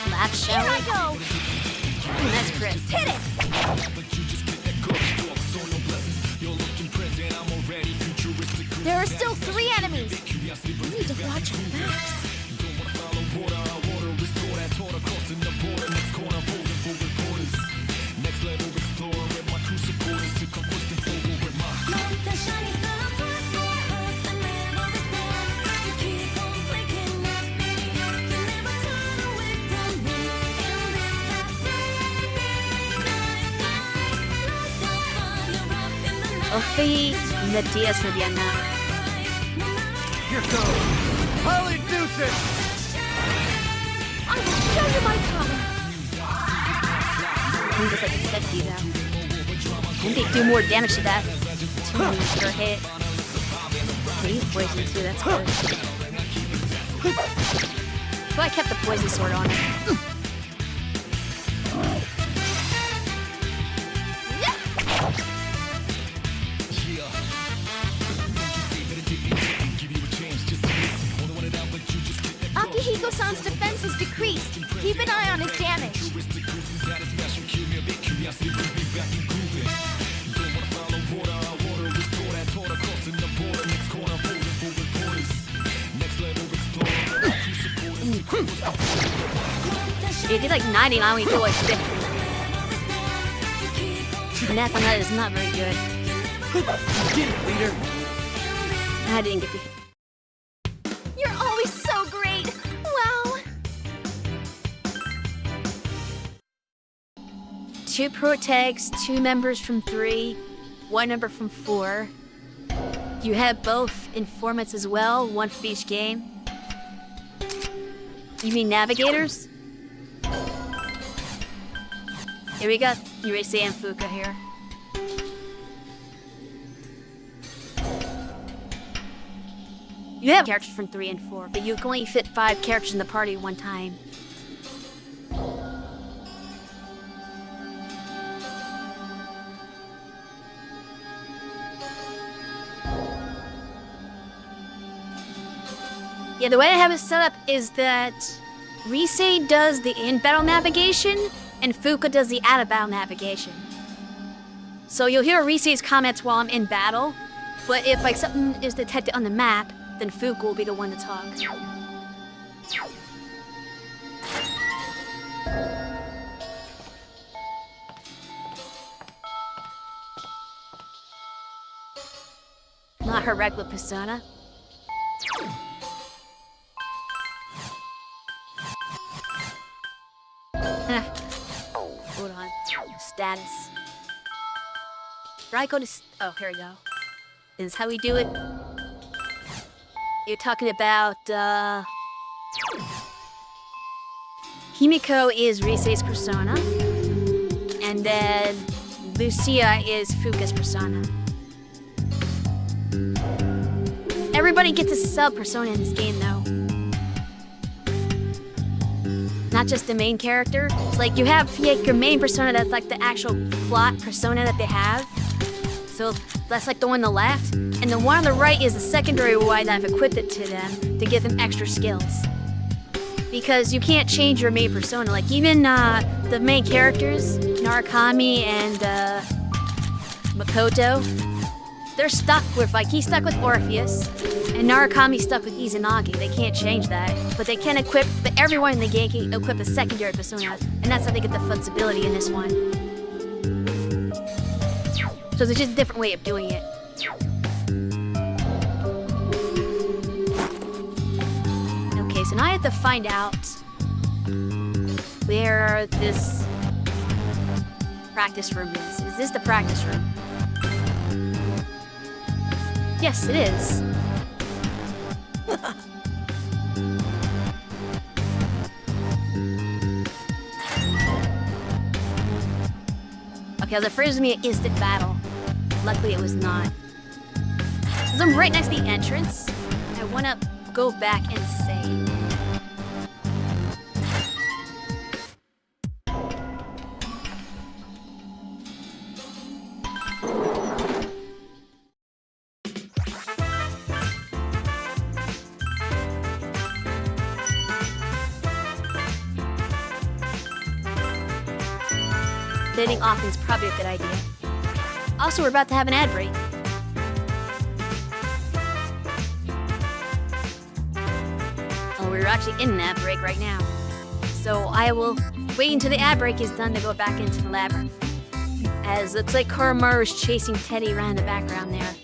Slap Here I shower. go! That's crit. Hit it! There are still 3 enemies. We need to watch our backs. Ofi the DS for Vienna. Here goes! I'll induce it! I will show you my power. I think it's like 50 though. And they do more damage to that. 2 enemies per hit. Okay, he's poison too, that's good. So I kept the poison sword on it. Akihiko-san's defense has decreased. Keep an eye on his damage. He did like 99, we do like 50. Math on that is not very good. Get it, leader! I didn't get the hit. You're always so great. Wow. 2 pro tags, 2 members from 3, 1 member from 4. You have both informants as well, 1 for each game. You mean navigators? Here we got Yurei and Fuka here. You have characters from 3 and 4, but you can only fit 5 characters in the party at one time. Yeah, the way I have it set up is that Rise does the in-battle navigation, and Fuka does the out-of-battle navigation. So you'll hear Rise's comments while I'm in battle, but if like something is detected on the map, then Fuka will be the one to talk. Not her regular persona. Hold on. Status. Right, go to. Oh, here we go. This is how we do it. You're talking about, Himiko is Rise's persona. And then Lucia is Fuka's persona. Everybody gets a sub-persona in this game, though. Not just the main character. It's like you have your main persona that's like the actual plot persona that they have. So that's like the one on the left. And the one on the right is the secondary one that I've equipped it to them to give them extra skills. Because you can't change your main persona. Like even the main characters, Narukami and Makoto, they're stuck with, like, he's stuck with Orpheus, and Narukami's stuck with Izanagi. They can't change that, but they can equip, but everyone in the game can equip a secondary persona, and that's how they get the flexibility in this one. So it's just a different way of doing it. Okay, so now I have to find out where this practice room is. Is this the practice room? Yes, it is. Okay, I was afraid it was gonna be an instant battle. Luckily, it was not. Because I'm right next to the entrance, I wanna go back and save. Dating often is probably a good idea. Also, we're about to have an ad break. Oh, we're actually in an ad break right now. So I will wait until the ad break is done to go back into the labyrinth. As looks like Koromaru is chasing Teddy around in the background there.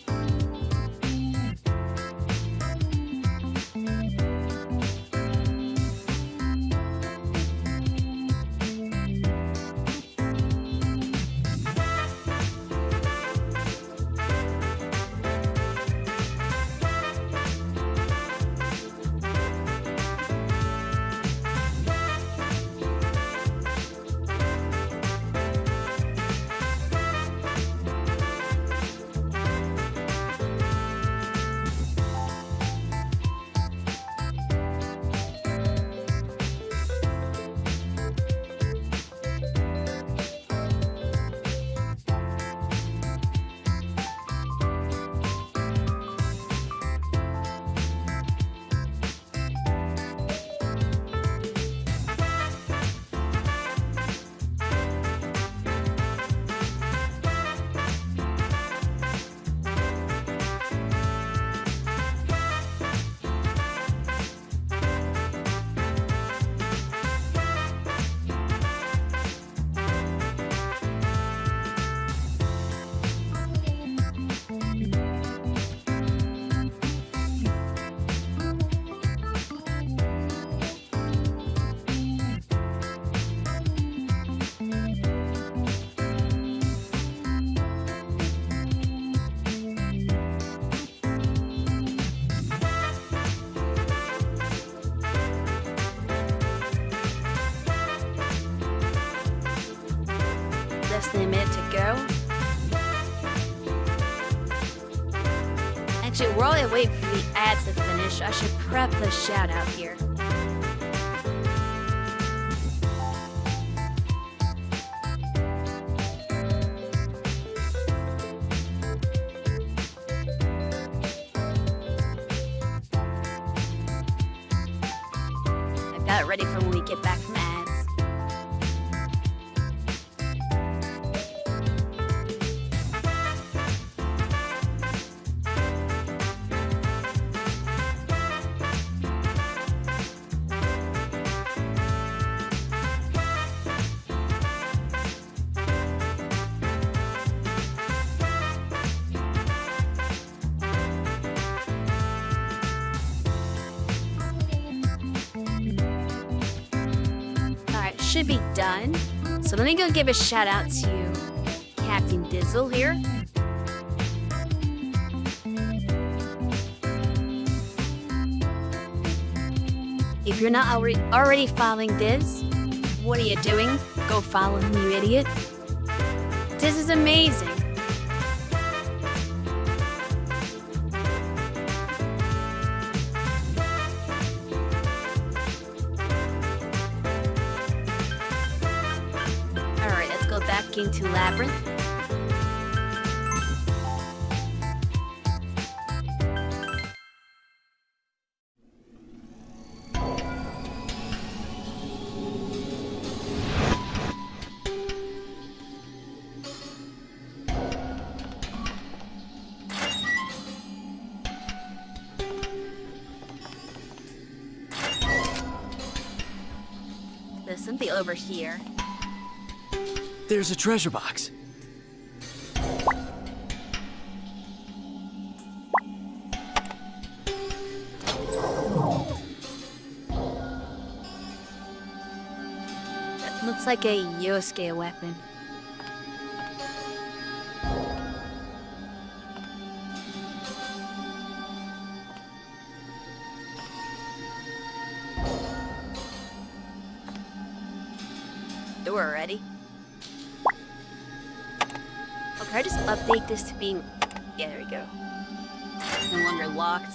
Less than a minute to go. Actually, while I wait for the ads to finish, I should prep the shout out here. I've got it ready for when we get back from ads. Should be done. So let me go give a shout out to Captain Dizzle here. He If you're not already following this, what are you doing? Go follow him, you idiot. This is amazing. Alright, let's go back into Labyrinth. There's something over here. There's a treasure box. That looks like a Yosuke weapon. Door ready. Okay, I just update this to being... Yeah, there we go. No longer locked.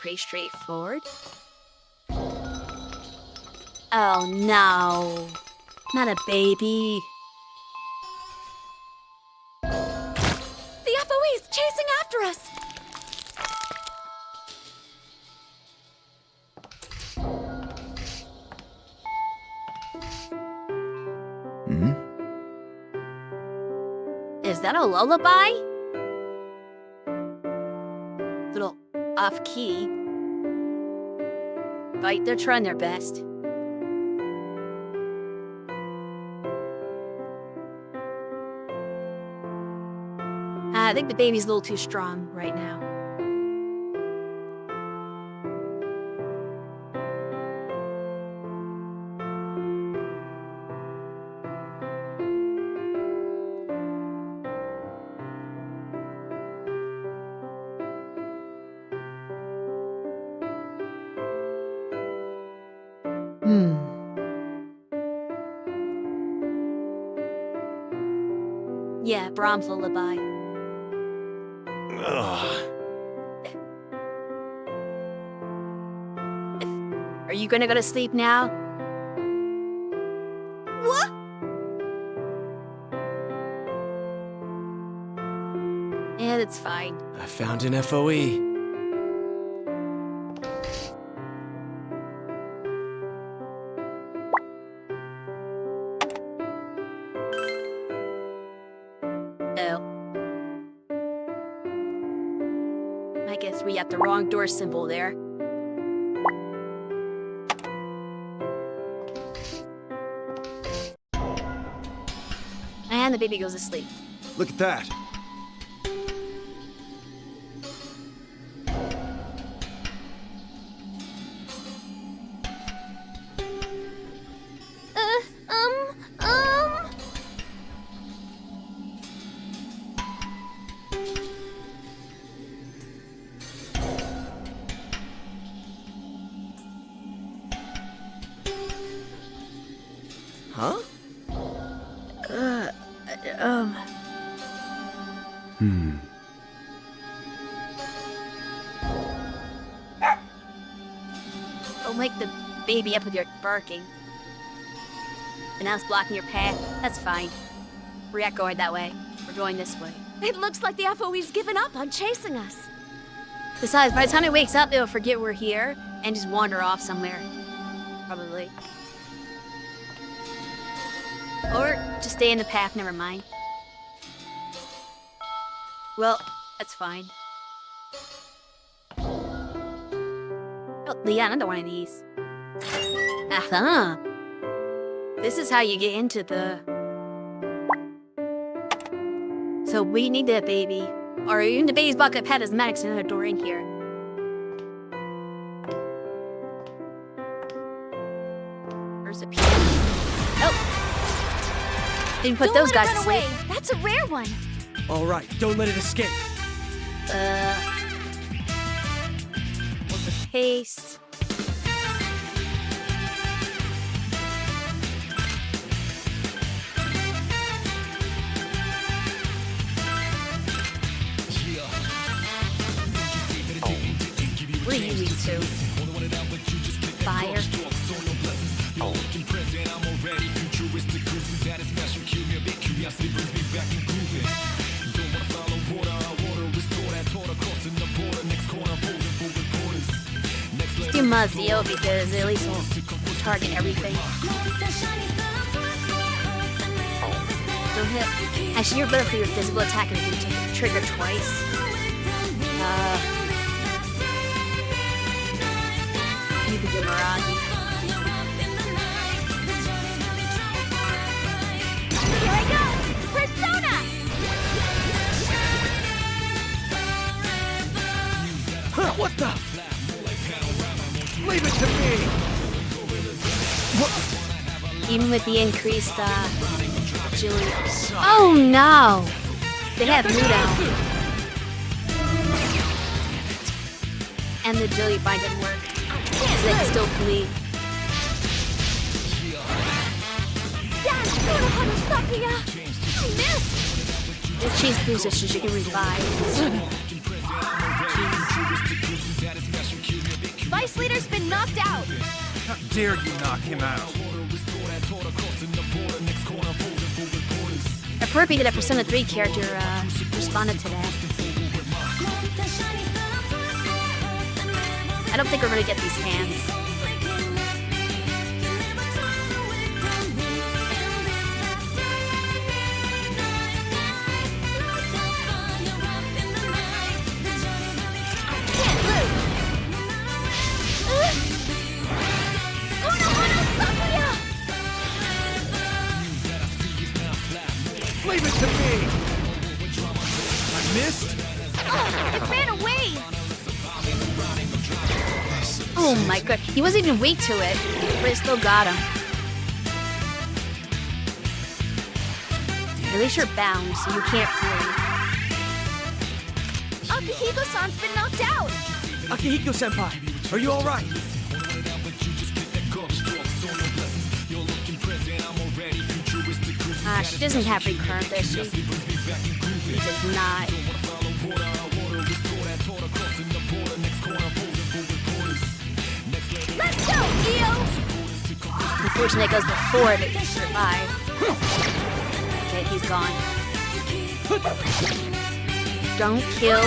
Pretty straightforward. Oh no. Not a baby. The FOE is chasing after us! Is that a lullaby? Little off key. But they're trying their best. I think the baby's a little too strong right now. Yeah, Brahms lullaby. Are you gonna go to sleep now? What? Yeah, that's fine. I found an FOE. I guess we got the wrong door symbol there. And the baby goes to sleep. Look at that. Huh? Don't wake the baby up with your barking. And now it's blocking your path. That's fine. We're not going that way. We're going this way. It looks like the FOE's given up on chasing us. Besides, by the time it wakes up, it'll forget we're here and just wander off somewhere. Probably. Or just stay in the path, never mind. Well, that's fine. Oh, Leon, I don't want any of these. Uh-huh. This is how you get into the... So we need that baby. Or even the baby's bucket pet is Maddox and another door in here. Where's the piano? Oh! Didn't put Don't those let guys it to run sleep. away. That's a rare one. All right, don't let it escape. With the paste. What are you weak to? Fire. Let's do Mazio because at least we'll target everything. Don't hit. Actually, you're better for your physical attack and you can trigger twice. You can do Mirage. Here I go! Persona! Huh, what the? Leave it to me! Even with the increased agility. Oh no! They have Blue down. And the agility bind didn't work. So they can still flee. I missed! If she's boosted, she can revive. Vice Leader's been knocked out! How dare you knock him out? Appropriate that Persona 3 character responded to that. I don't think we're gonna get these hands. Leave it to me! I missed? It ran away! Oh my god, he wasn't even weak to it, but it still got him. At least you're bound, so you can't flee. Akihiko-san's been knocked out! Akihiko-senpai, are you all right? She doesn't have recurrent, does she? She does not. Let's go, Io! Unfortunately, it goes before they can survive. Okay, he's gone. Don't kill.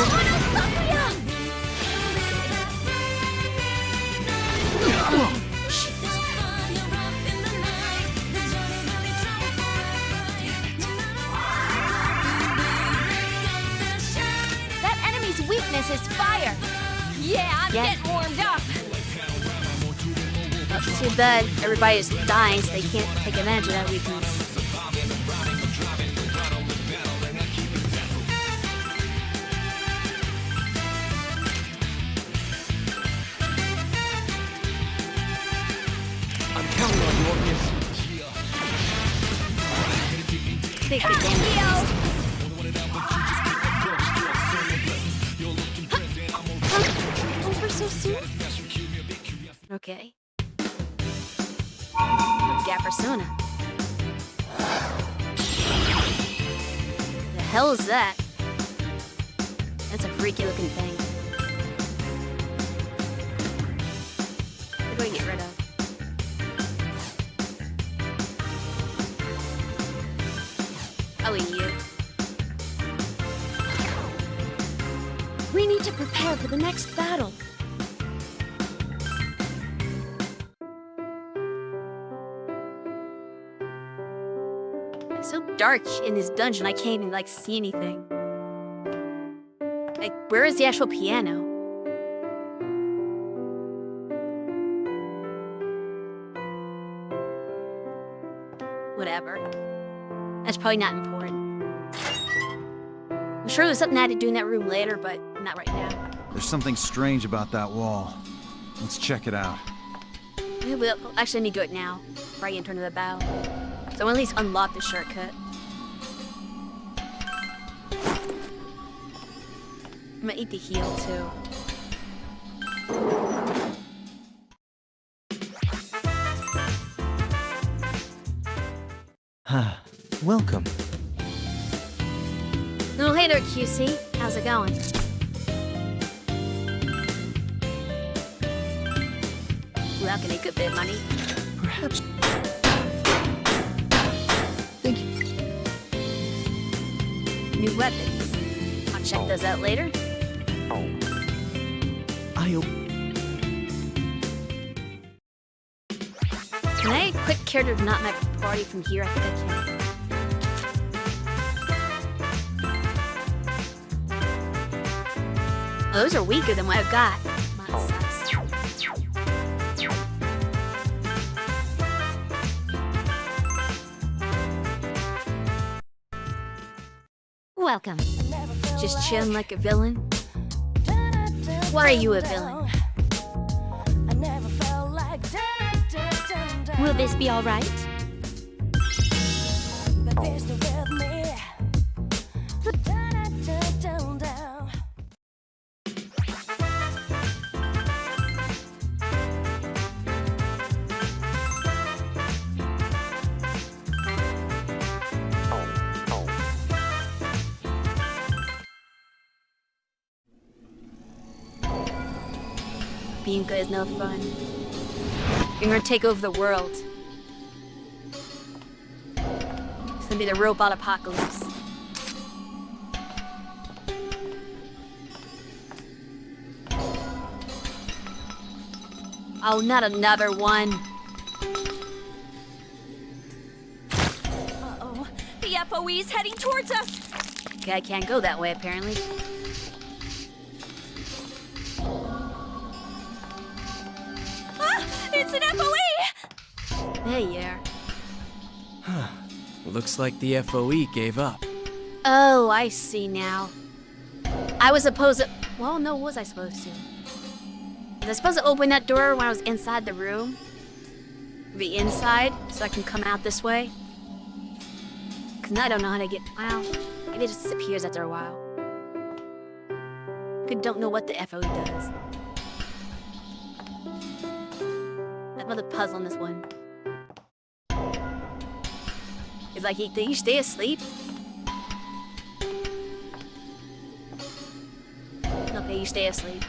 That enemy's weakness is fire! Yeah, I'm getting warmed up! Too bad everybody's dying, so they can't take advantage of that weakness. I'm counting on you, Orpheus. Take the damage. Over so soon? Okay. Gap Persona. The hell is that? That's a freaky looking thing. What do I get rid of? I'll eat you. We need to prepare for the next battle. It's so dark in this dungeon, I can't even, like, see anything. Like, where is the actual piano? Whatever. That's probably not important. I'm sure there's something I had to do in that room later, but not right now. There's something strange about that wall. Let's check it out. Maybe we'll actually need to do it now, before I enter into the battle. So I'll at least unlock the shortcut. I'm gonna eat the heal too. Welcome. Oh, hey there, QC. How's it going? Ooh, that can make a good bit of money. Perhaps. Thank you. New weapons. I'll check those out later. Can I quit character not my party from here? I think I can. Oh, those are weaker than what I've got. That sucks. Welcome. Just chilling like a villain. Why are you a villain? Will this be all right? Being good is no fun. You're gonna take over the world. It's gonna be the robot apocalypse. Oh, not another one. Uh-oh. The FOE's heading towards us. Okay, I can't go that way apparently. It's an FOE! There you are. Looks like the FOE gave up. Oh, I see now. I was supposed to... Well, no, was I supposed to? Was I supposed to open that door when I was inside the room? The inside, so I can come out this way? Because now I don't know how to get... Wow. Maybe it just disappears after a while. I don't know what the FOE does. Another puzzle on this one. It's like, do you stay asleep? Okay, you stay asleep.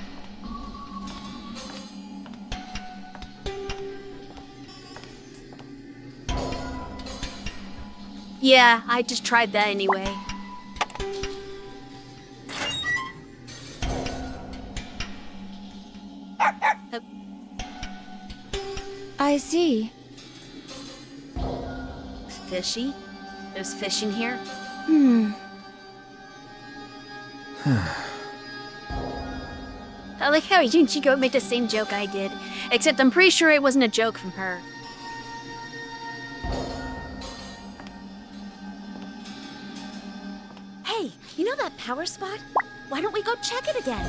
Yeah, I just tried that anyway. I see. Fishy? There's fish in here? I like how you and Chico make the same joke I did. Except I'm pretty sure it wasn't a joke from her. Hey, you know that power spot? Why don't we go check it again?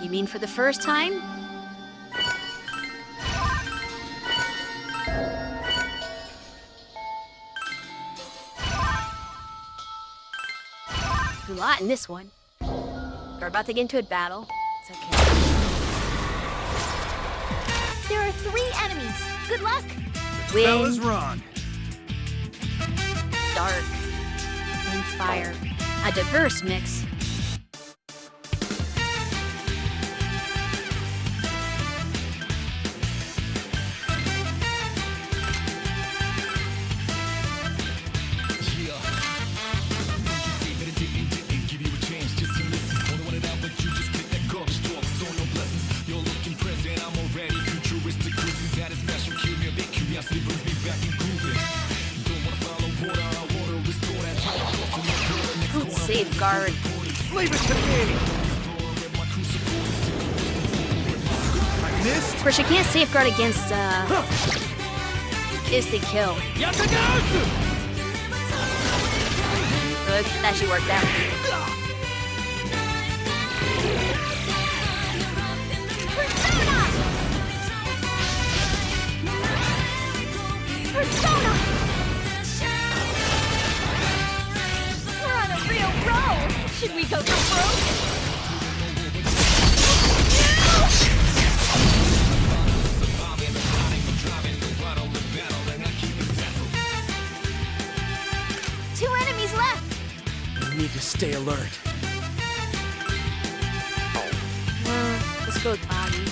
You mean for the first time? A lot in this one. We're about to get into a battle. It's okay. There are 3 enemies. Good luck. Fellas, Wind, run. dark, and fire. A diverse mix. Safeguard. Leave it to me! I missed? Of course, you can't safeguard against, instant kill. Good, that actually worked out. Persona! We're on a real roll! Should we go for broke? Two enemies left. We need to stay alert. Let's go with Bobby.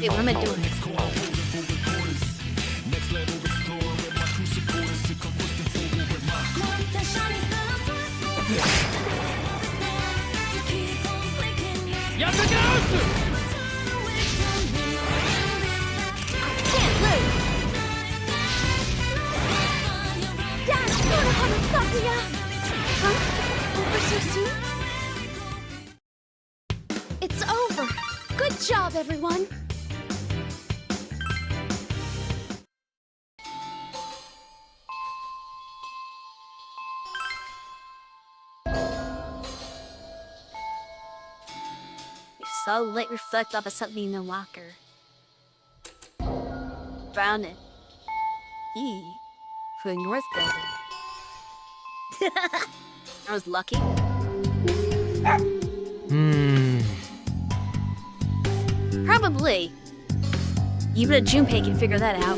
Hey, what am I doing? Can't lose. Yeah, huh? Over so soon? It's over. Good job, everyone. You saw the light reflect off of something in the locker. Found it. For the north building. I was lucky. Probably. Even a Junpei can figure that out.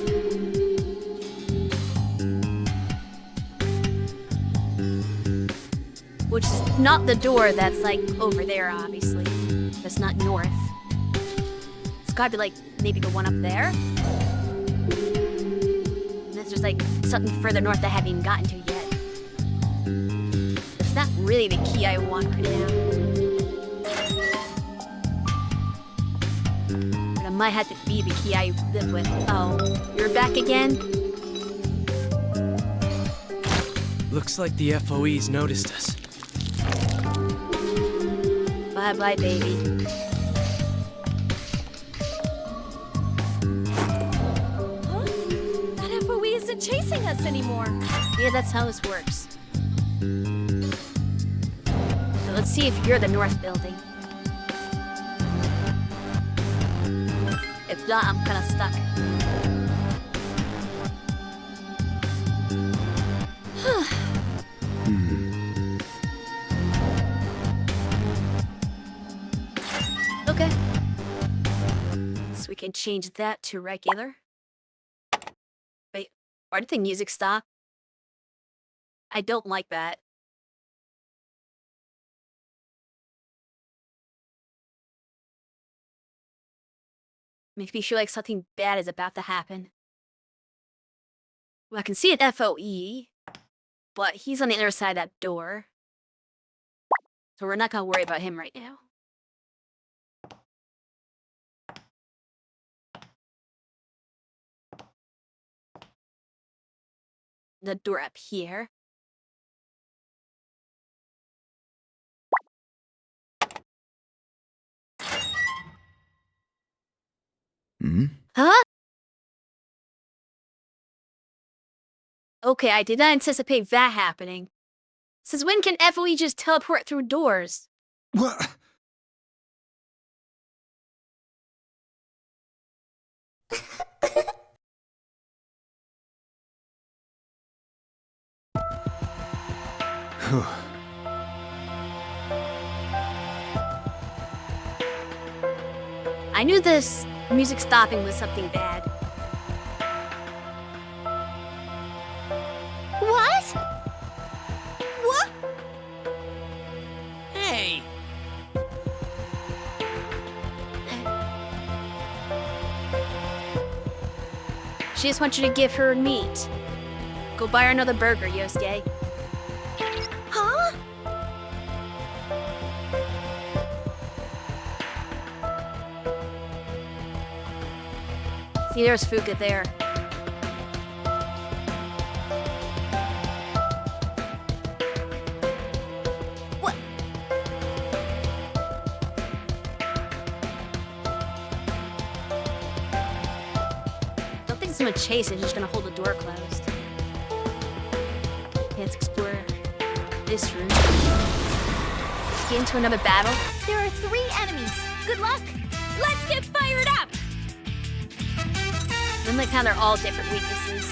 Which is not the door that's like over there, obviously. That's not north. It's gotta be like maybe the one up there. And then there's like something further north that I haven't even gotten to yet. It's not really the key I want right now. But it might have to be the key I live with. Oh, you're back again? Looks like the FOE's noticed us. Bye-bye, baby. Huh? That FOE isn't chasing us anymore. Yeah, that's how this works. So let's see if you're the north building. If not, I'm kinda stuck. Okay. So we can change that to regular. Wait, why did the music stop? I don't like that. Makes me feel like something bad is about to happen. Well, I can see an FOE, but he's on the other side of that door. So we're not gonna worry about him right now. The door up here. Huh? Okay, I did not anticipate that happening. Since when can FOE just teleport through doors? What? I knew this music stopping was something bad. What? What? Hey! She just wants you to give her meat. Go buy her another burger, Yosuke. Huh? See, there's Fuka there. What? Don't think someone chasing, just gonna hold the door closed. Okay, let's explore this room. to get into another battle. There are 3 enemies. Good luck. Let's get fired up! Then like how they're all different weaknesses.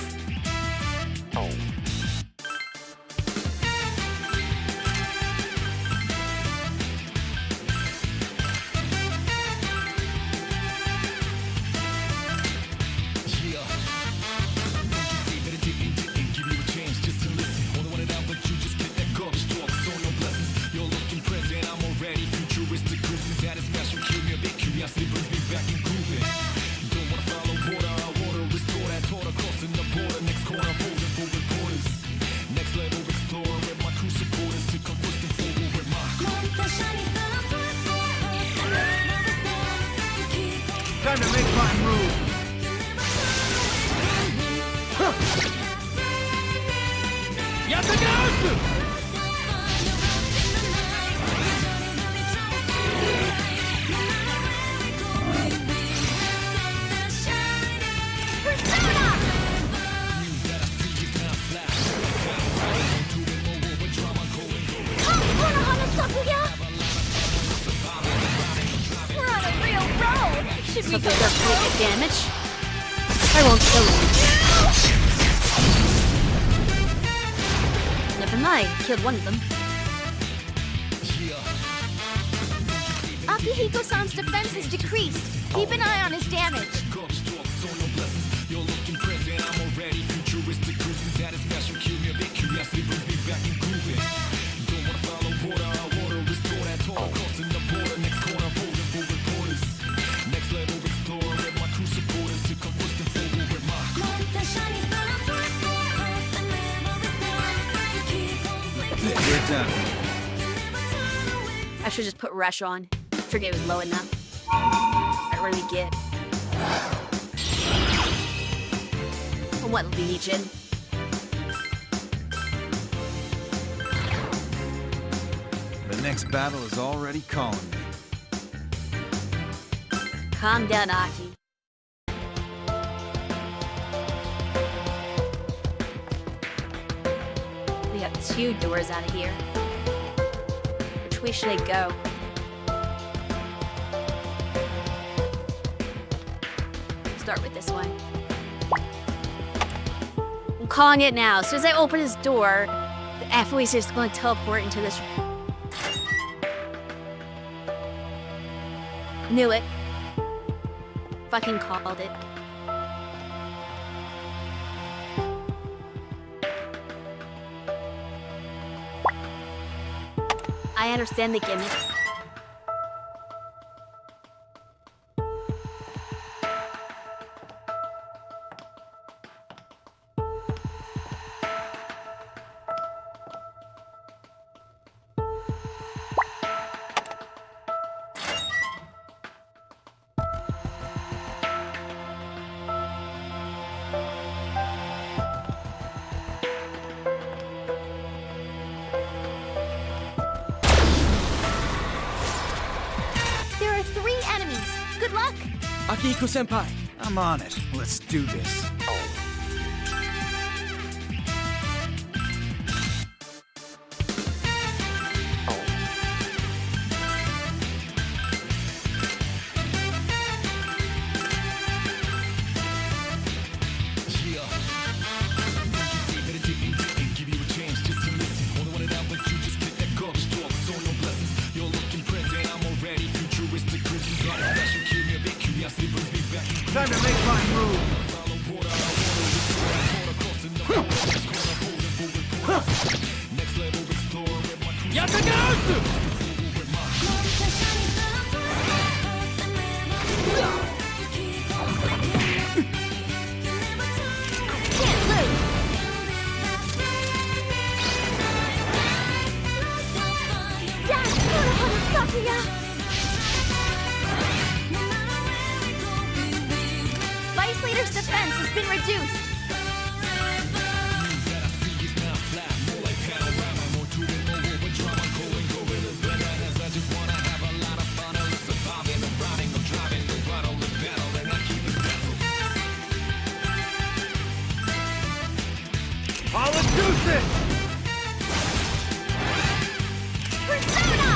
Time to make my move. Yatagasu! We're on a real roll. Should So we if go they don't take the damage, I won't kill them. Never mind, killed one of them. Akihiko-san's defense has decreased. Keep an eye on his damage. We're done. I should just put Rush on. Forget it was low enough. I really get. What Legion? The next battle is already calling me. Calm down, Aki. We have 2 doors out of here. Which way should I go? Start with this one. I'm calling it now. As soon as I open this door, the FOE is just going to teleport into this. Knew it. Fucking called it. I understand the gimmick. There are 3 enemies. Good luck. Akihiko-senpai. I'm on it. Let's do this. Time to make my move. Yatagasu! Can't lose. Dash Murahara Sakuya. Vice Leader's defense has been reduced. I'll do this! Persona!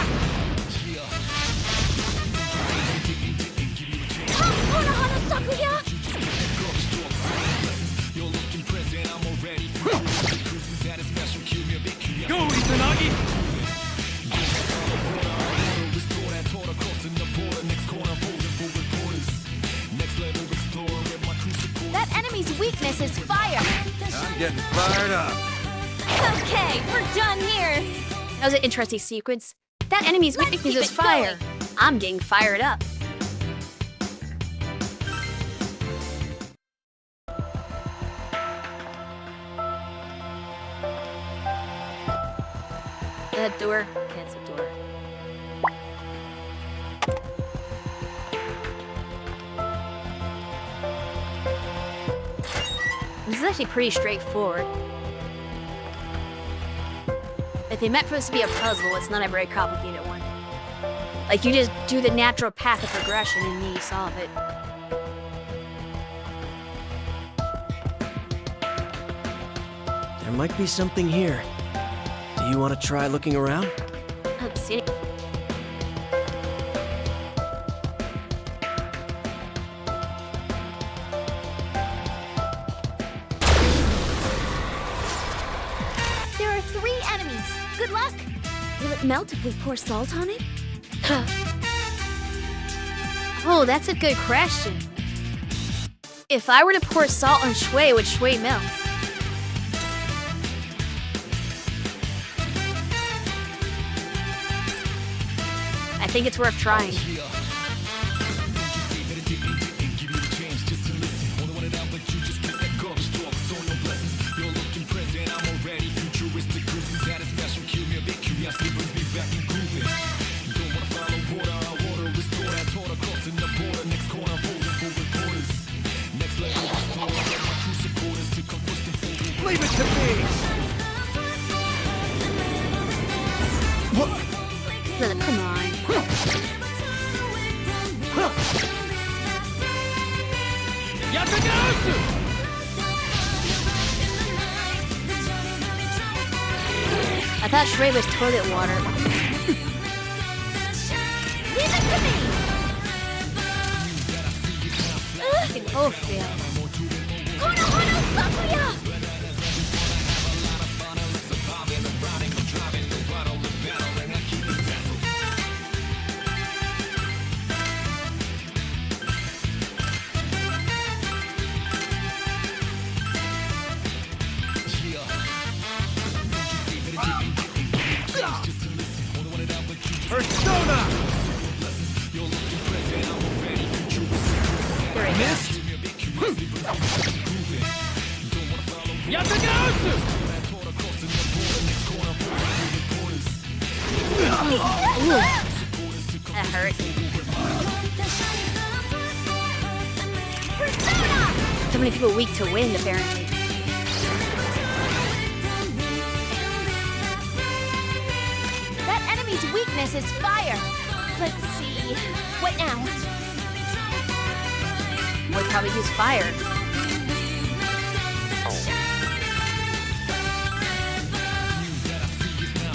getting fired up. Okay, we're done here. That was an interesting sequence. That enemy's Let's weakness keep is it fire. going. I'm getting fired up. That door. Cancel door. This is actually pretty straightforward. If they meant for this to be a puzzle, it's not a very complicated one. Like, you just do the natural path of progression and then you solve it. There might be something here. Do you want to try looking around? I don't see it. There are 3 enemies. Good luck. Will it melt if we pour salt on it? Oh, that's a good question. If I were to pour salt on Shui, would Shui melt? I think it's worth trying. Leave it to me! Come on. I thought Shrey was toilet water. Leave it to me. Oh, fail. Hono Hono Sakuya! Persona! There it is. Missed? That hurt. Persona! So many people weak to wind, apparently. That enemy's weakness is fire. Let's see. What now? Would probably use fire.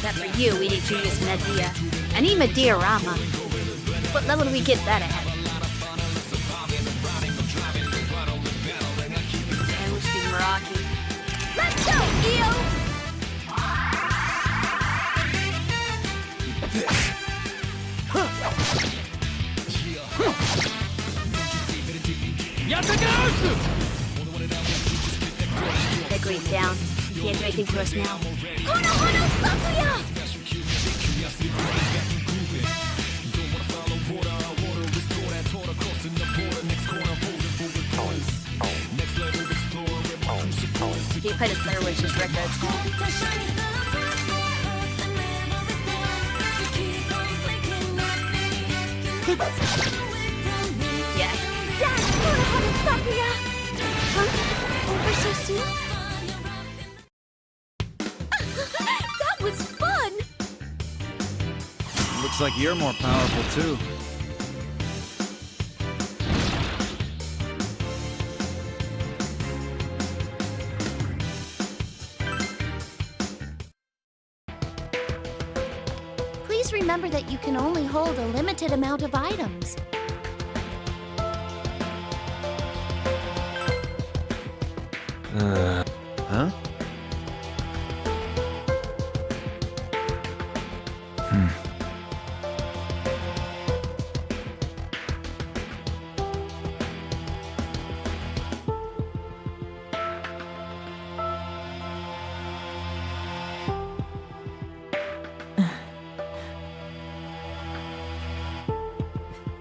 That for you, we need to use Medea. I need Medea Rama. What level do we get that at? And we'll speak Meraki. Let's go, Io! That going down. You can't do anything to us now. Hono Hono Sakuya! He played his Player Wishes records. Yeah. Dad, Hono Hono Sakuya! Huh? Over so soon? That was fun! Looks like you're more powerful, too. Please remember that you can only hold a limited amount of items. Huh?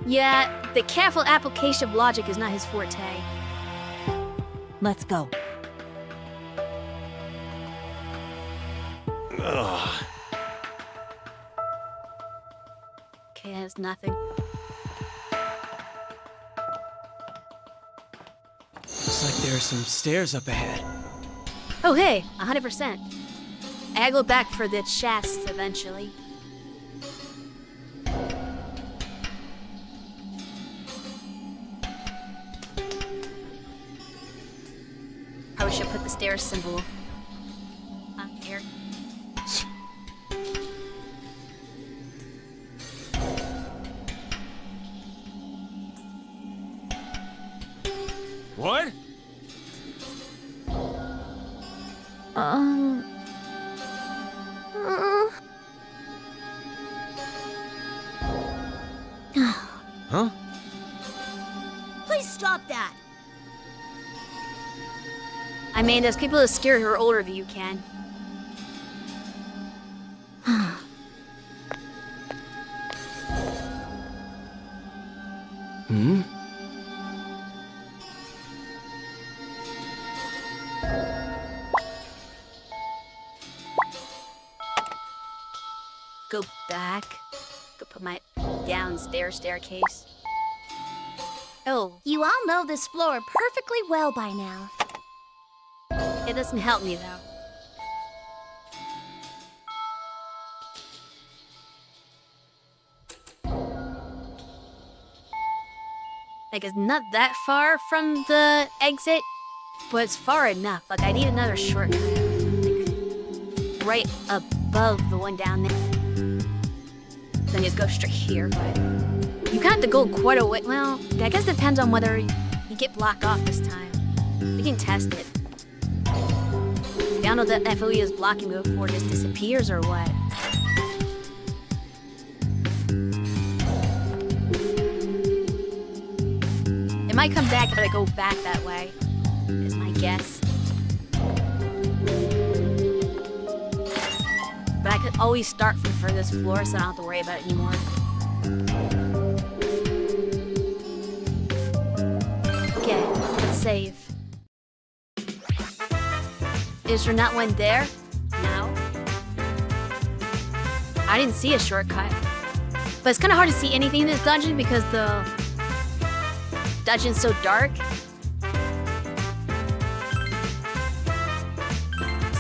Yeah, the careful application of logic is not his forte. Let's go. Okay, that's nothing. Looks like there are some stairs up ahead. Oh hey, 100%. I go back for the chests eventually. Probably should put the stairs symbol on here. What? Huh? Please stop that. I mean, there's people that scare who are older than you can. Hmm? Go back. Go put my downstairs staircase. Oh, You all know this floor perfectly well by now. it doesn't help me though. Like, it's not that far from the exit, but it's far enough. Like, I need another shortcut. Like, right above the one down there. Then just go straight here, but you kind of have to go quite a way. Well, I guess it depends on whether you get blocked off this time. We can test it. I don't know that FOE is blocking me before it just disappears or what. It might come back if I go back that way, is my guess. But I could always start from furthest floor, so I don't have to worry about it anymore. Okay, let's save. Is there not one there? No. I didn't see a shortcut. But it's kind of hard to see anything in this dungeon because the dungeon's so dark.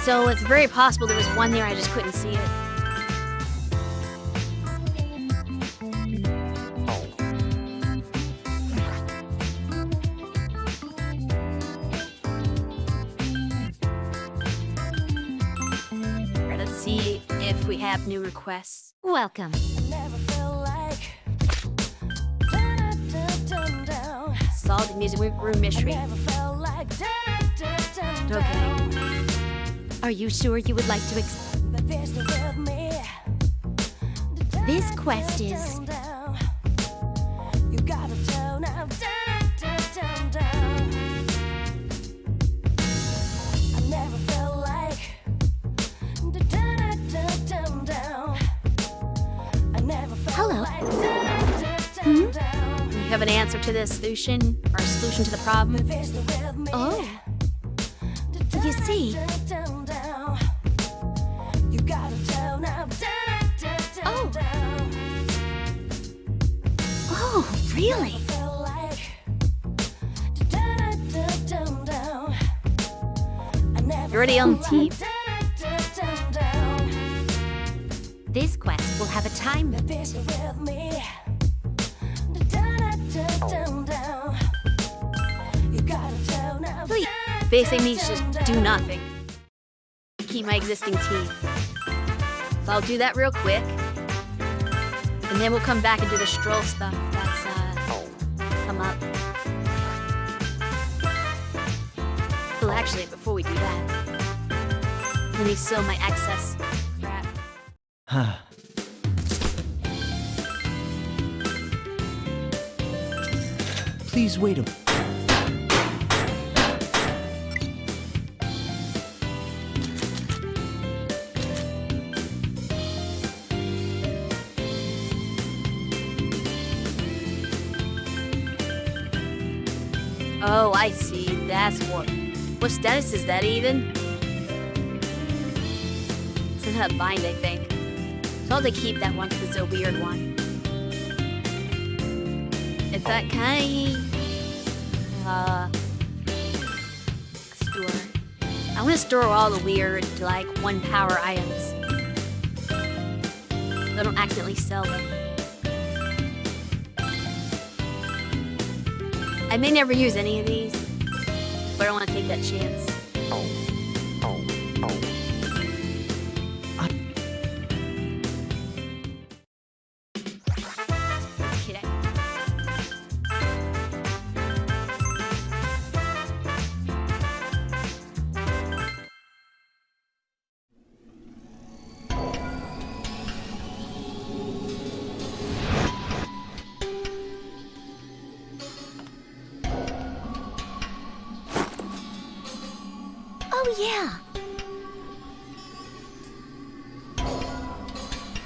So it's very possible there was one there, I just couldn't see it. Alright, let's see if we have new requests. Welcome. Solve the music room mystery. Okay. Are you sure you would like to This quest is... Hello. You have an answer to this solution, or a solution to the problem? Oh. You see... Oh. Oh, really? You're already on the team. This quest will have a time limit. Basically means just do nothing. Keep my existing team. So I'll do that real quick. And then we'll come back and do the stroll stuff that's come up. Well, actually, before we do that, let me sew my excess crap. Please wait a... Oh, I see. That's what. What status is that even? It's in her bind, I think. So I'll have to keep that one because it's a weird one. In fact, can I store? I want to store all the weird, like, 1 power items. So I don't accidentally sell them. I may never use any of these, but I don't want to take that chance. Kidding. Oh, yeah.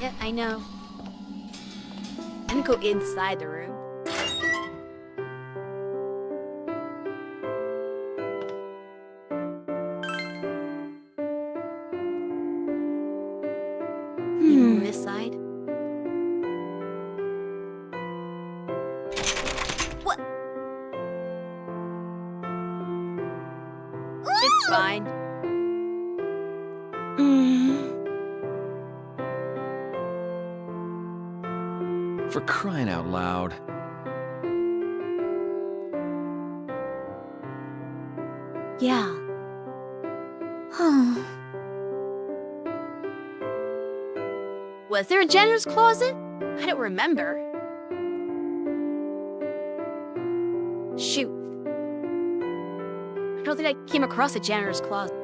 Yeah, I know. I'm gonna go inside the room. This side. What? It's fine. For crying out loud. Yeah. Was there a janitor's closet? I don't remember. Shoot. I don't think I came across a janitor's closet.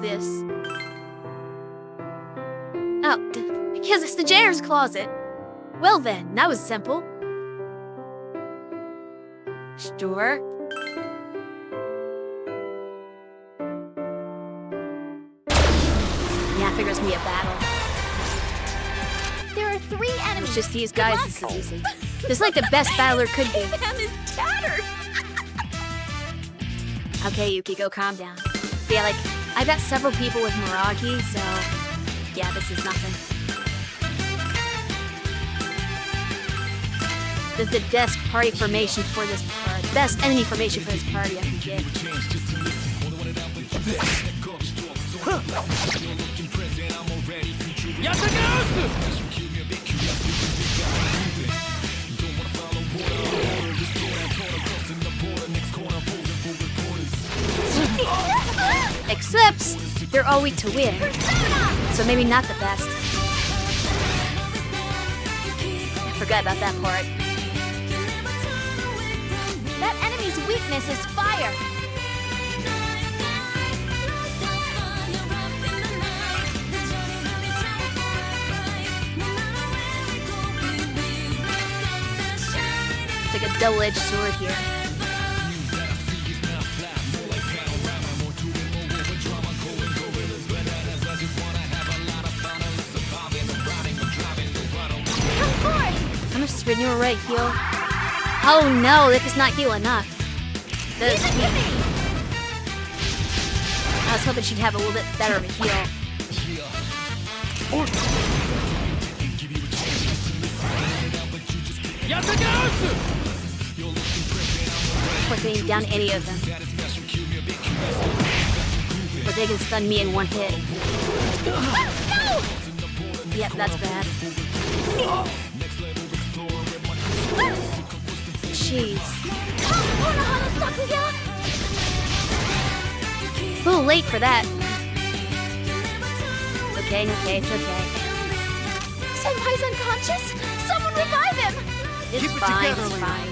This. Oh, because it's the janitor's closet. Well then, that was simple. Sure. Yeah, I figure it's gonna be a battle. There are 3 enemies. It's just these guys, this is easy. This is like the best battle there could be. And is tattered. Okay, Yukiko, calm down. But yeah, like, I've got several people with Miragi, so yeah, this is nothing. This is the best party formation for this part. Best enemy formation for this party I can get. Except they're all weak to win, so maybe not the best. I forgot about that part. That enemy's weakness is fire. It's like a double-edged sword here. I'm just screwing you right, heal. Oh no, that does not heal enough. I was hoping she'd have a little bit better of a heal. Of course, they ain't down any of them. But they can stun me in one hit. No! Yep, that's bad. Jeez. A little late for that. Okay, it's okay. Senpai's unconscious? Someone revive him! It's fine, it's fine.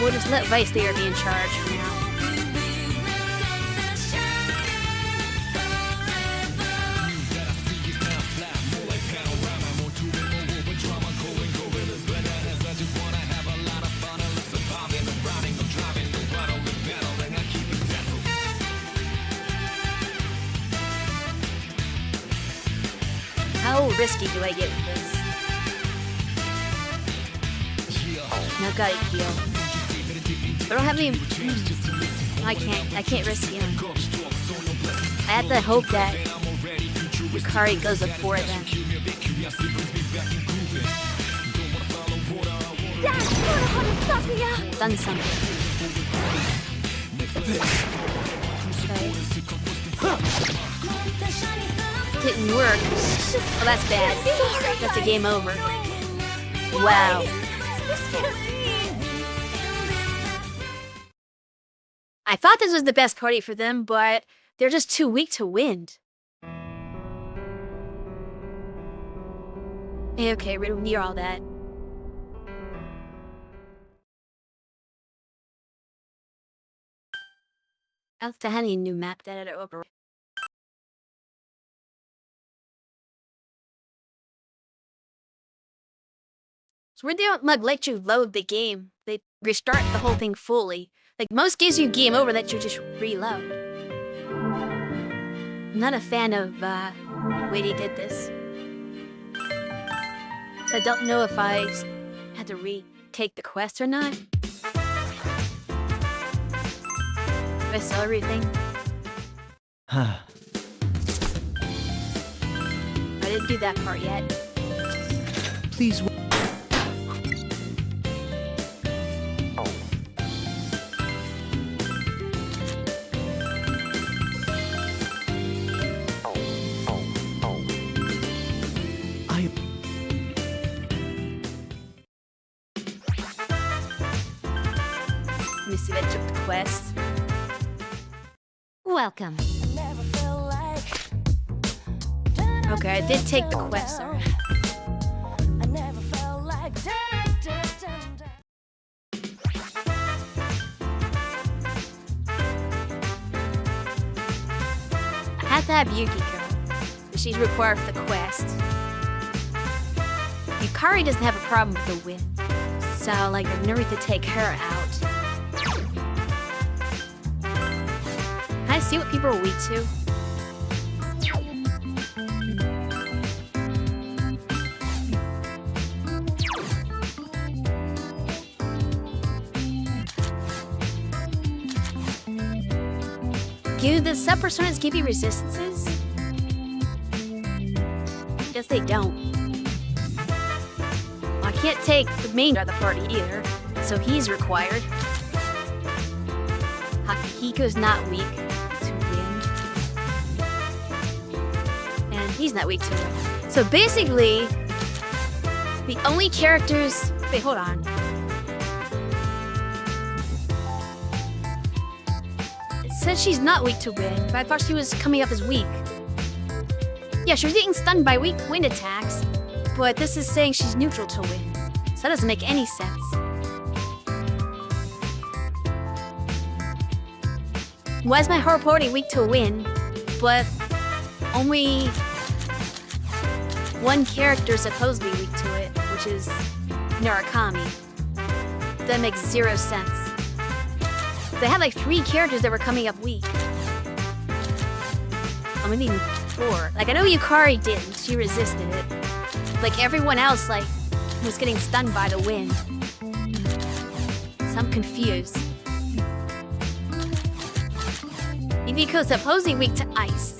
We'll just let Vice Leader be in charge for now. risky do I get with this? No, gotta heal. I don't have any. I can't risk healing. I have to hope that Yukari goes before them. Done something. Okay. Didn't work. Oh, that's bad. That's a game over. Wow. I thought this was the best party for them, but they're just too weak to win. Okay, we don't need all that. I'll have to have a new map that I open. So where they don't let you load the game. They restart the whole thing fully. Like most games you game over that you just reload. I'm not a fan of the way they did this. I don't know if I had to retake the quest or not. Do I sell everything? I didn't do that part yet. Please. Let me see if I took the quest. Welcome. Okay, I did take the quest already. I have to have Yukiko, but she's required for the quest. Yukari doesn't have a problem with the win, so like I'm gonna need to take her out. Can I see what people are weak to? Do the sub-personas give you resistances? Guess they don't. Well, I can't take the main of the party either, so he's required. Hakihiko's not weak to win. And he's not weak to win. So basically, the only characters... Wait, hold on. Said she's not weak to wind, but I thought she was coming up as weak. Yeah, she was getting stunned by weak wind attacks, but this is saying she's neutral to wind, so that doesn't make any sense. Why is my whole party weak to wind, but only one character is supposed to be weak to it, which is Narukami? That makes zero sense. They had like 3 characters that were coming up weak. I mean, even 4. Like, I know Yukari didn't. She resisted it. Like, everyone else, like, was getting stunned by the wind. So I'm confused. Yukiko's supposedly weak to ice.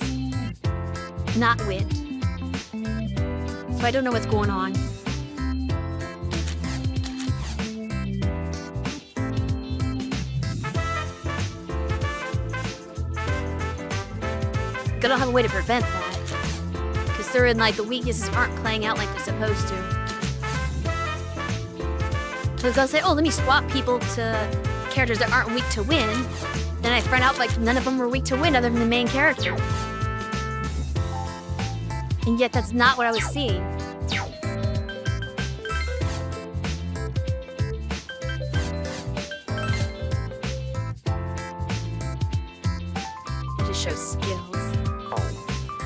Not wind. So I don't know what's going on. I don't have a way to prevent that. Considering like the weaknesses aren't playing out like they're supposed to. So I was gonna say, oh, let me swap people to characters that aren't weak to win. Then I find out like none of them were weak to win other than the main character. And yet that's not what I was seeing. It just shows skills.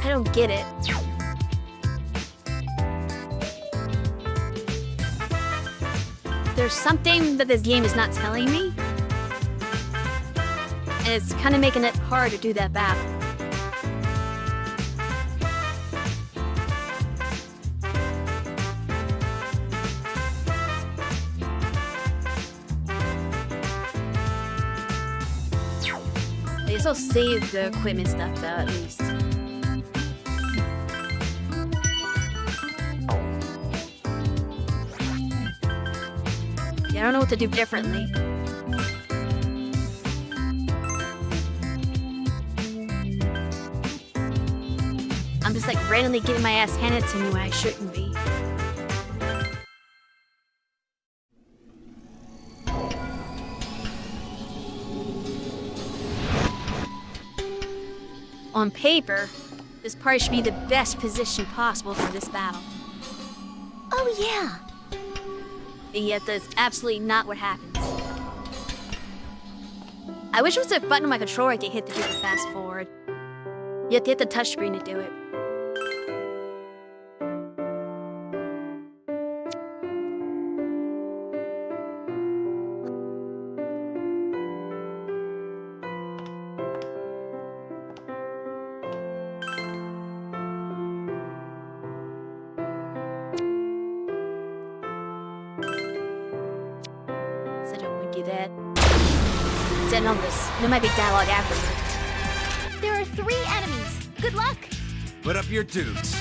I don't get it. There's something that this game is not telling me. And it's kind of making it hard to do that battle. guess I'll save the equipment stuff though, at least. Yeah, I don't know what to do differently. I'm just like randomly getting my ass handed to me when I shouldn't be. On paper, this party should be the best position possible for this battle. Oh yeah. And yet that's absolutely not what happens. I wish it was a button on my controller I could hit to do the fast forward. You have to hit the touchscreen to do it. So I don't want to do that. Send on this. There might be dialogue afterwards. There are 3 enemies. Good luck. Put up your toots.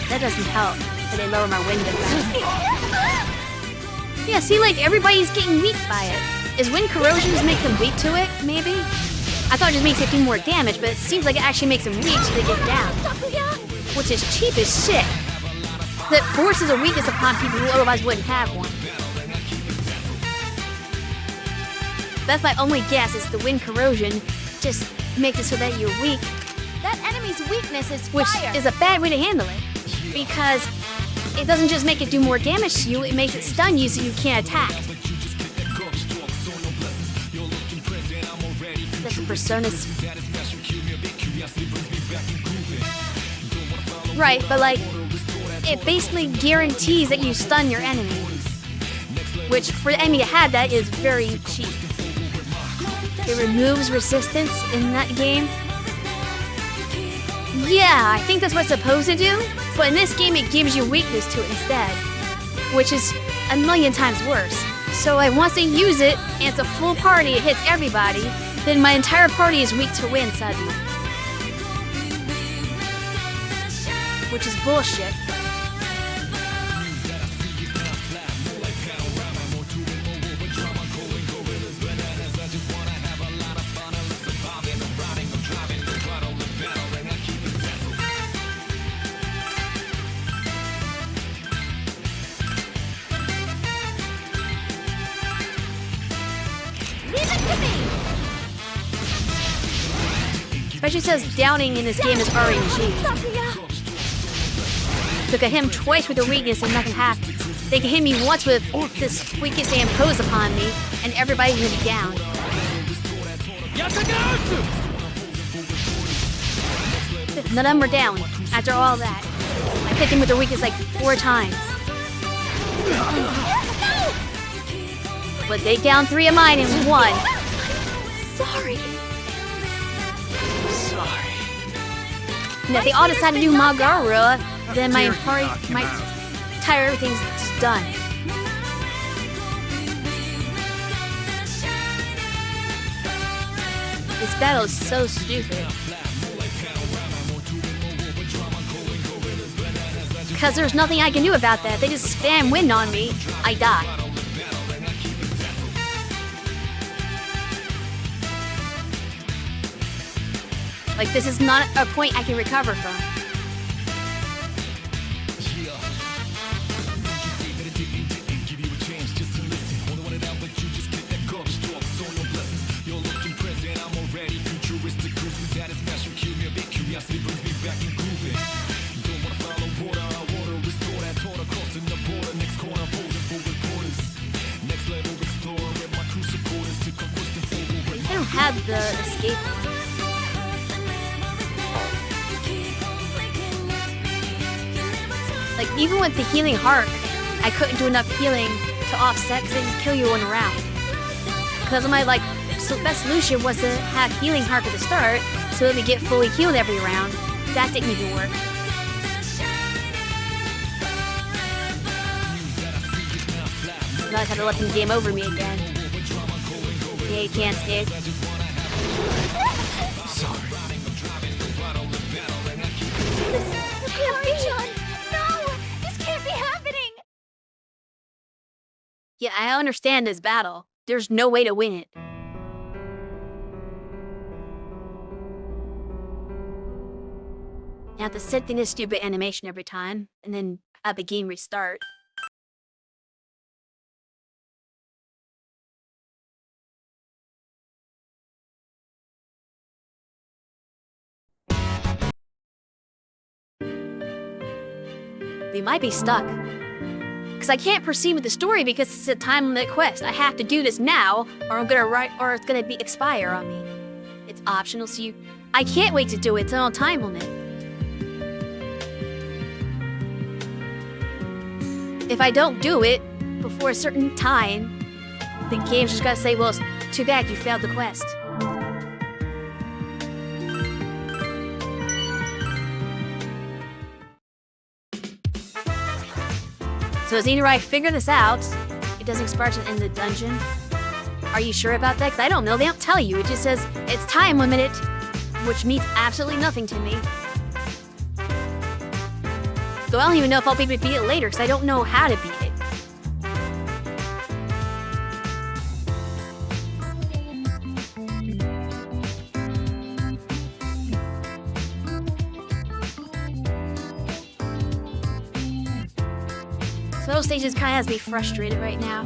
That doesn't help, but they lower my wind defense. Yeah, see, like, everybody's getting weak by it. Is wind corrosion just make them weak to it, maybe? I thought it just makes it do more damage, but it seems like it actually makes them weak so they get down. Which is cheap as shit. That forces a weakness upon people who otherwise wouldn't have one. That's my only guess, is the wind corrosion just makes it so that you're weak. That enemy's weakness is Which fire. is a bad way to handle it. Because it doesn't just make it do more damage to you, it makes it stun you so you can't attack. That's what Persona's... Right, but like, it basically guarantees that you stun your enemy. Which, for the enemy to have that, is very cheap. It removes resistance in that game. Yeah, I think that's what it's supposed to do, but in this game it gives you weakness to it instead, which is a million times worse. So like, once they use it, and it's a full party, it hits everybody, then my entire party is weak to win suddenly. Which is bullshit. Especially says downing in this game is RNG. So I can hit him twice with a weakness and nothing happens. They can hit me once with this weakness they impose upon me, and everybody's gonna be down. None of them are down after all that. I hit them with their weakness like 4 times. But they down 3 of mine and 1. Sorry. And if they all decide to do Magara, then my entire everything's just done. This battle is so stupid. Because there's nothing I can do about that. They just spam wind on me, I die. Like, this is not a point I can recover from. the escape. Like, even with the healing heart, I couldn't do enough healing to offset because they just kill you in a round. Because my, like, best solution was to have healing heart at the start, so that we get fully healed every round. That didn't even work. Now I had to let them game over me again. Yeah, you can't skate. This can't be on! No! This can't be happening! Yeah, I understand this battle. There's no way to win it. You have to sit in this stupid animation every time, and then have the game restart. We might be stuck. Because I can't proceed with the story because it's a time limit quest. I have to do this now, or I'm gonna or it's gonna expire on me. It's optional, so I can't wait to do it. It's on a time limit. If I don't do it before a certain time, the game's just gonna say, well, it's too bad you failed the quest. So it's either I figure this out, it doesn't expire to the end of the dungeon. Are you sure about that? Because I don't know, they don't tell you. It just says it's time limited, which means absolutely nothing to me. So I don't even know if I'll be able to beat it later, because I don't know how to beat it. So those stages kind of has me frustrated right now.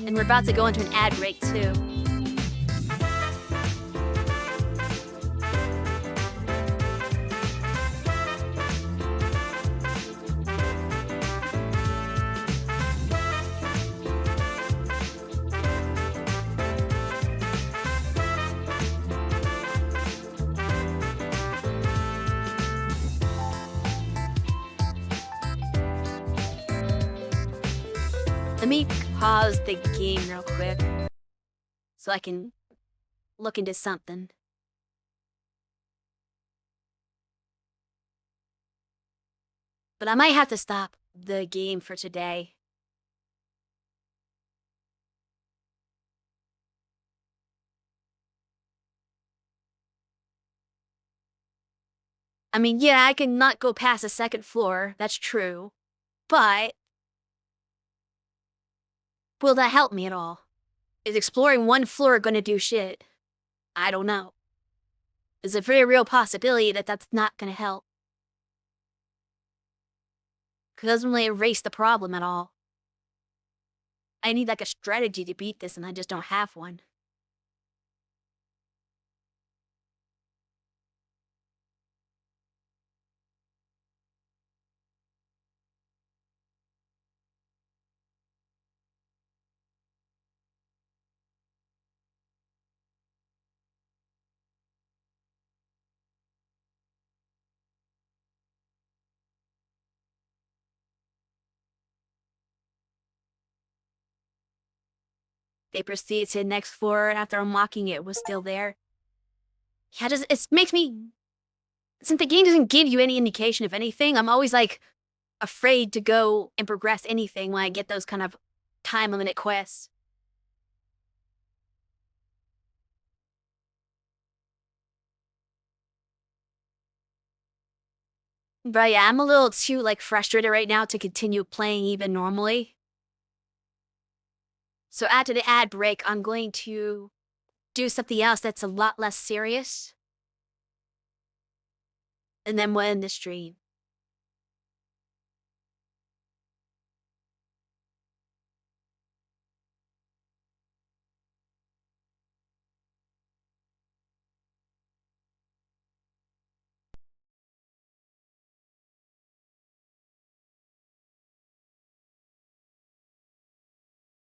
And we're about to go into an ad break too. Let me pause the game real quick so I can look into something. But I might have to stop the game for today. I mean, yeah, I can not go past the second floor, that's true. But will that help me at all? Is exploring one floor gonna do shit? I don't know. There's a very real possibility that that's not gonna help. It doesn't really erase the problem at all. I need like a strategy to beat this and I just don't have one. They proceed to the next floor, and after unlocking it, it was still there. Yeah, it makes me... Since the game doesn't give you any indication of anything, I'm always, like, afraid to go and progress anything when I get those kind of time-limited quests. But yeah, I'm a little too, like, frustrated right now to continue playing even normally. So after the ad break, I'm going to do something else that's a lot less serious. And then we'll end the stream.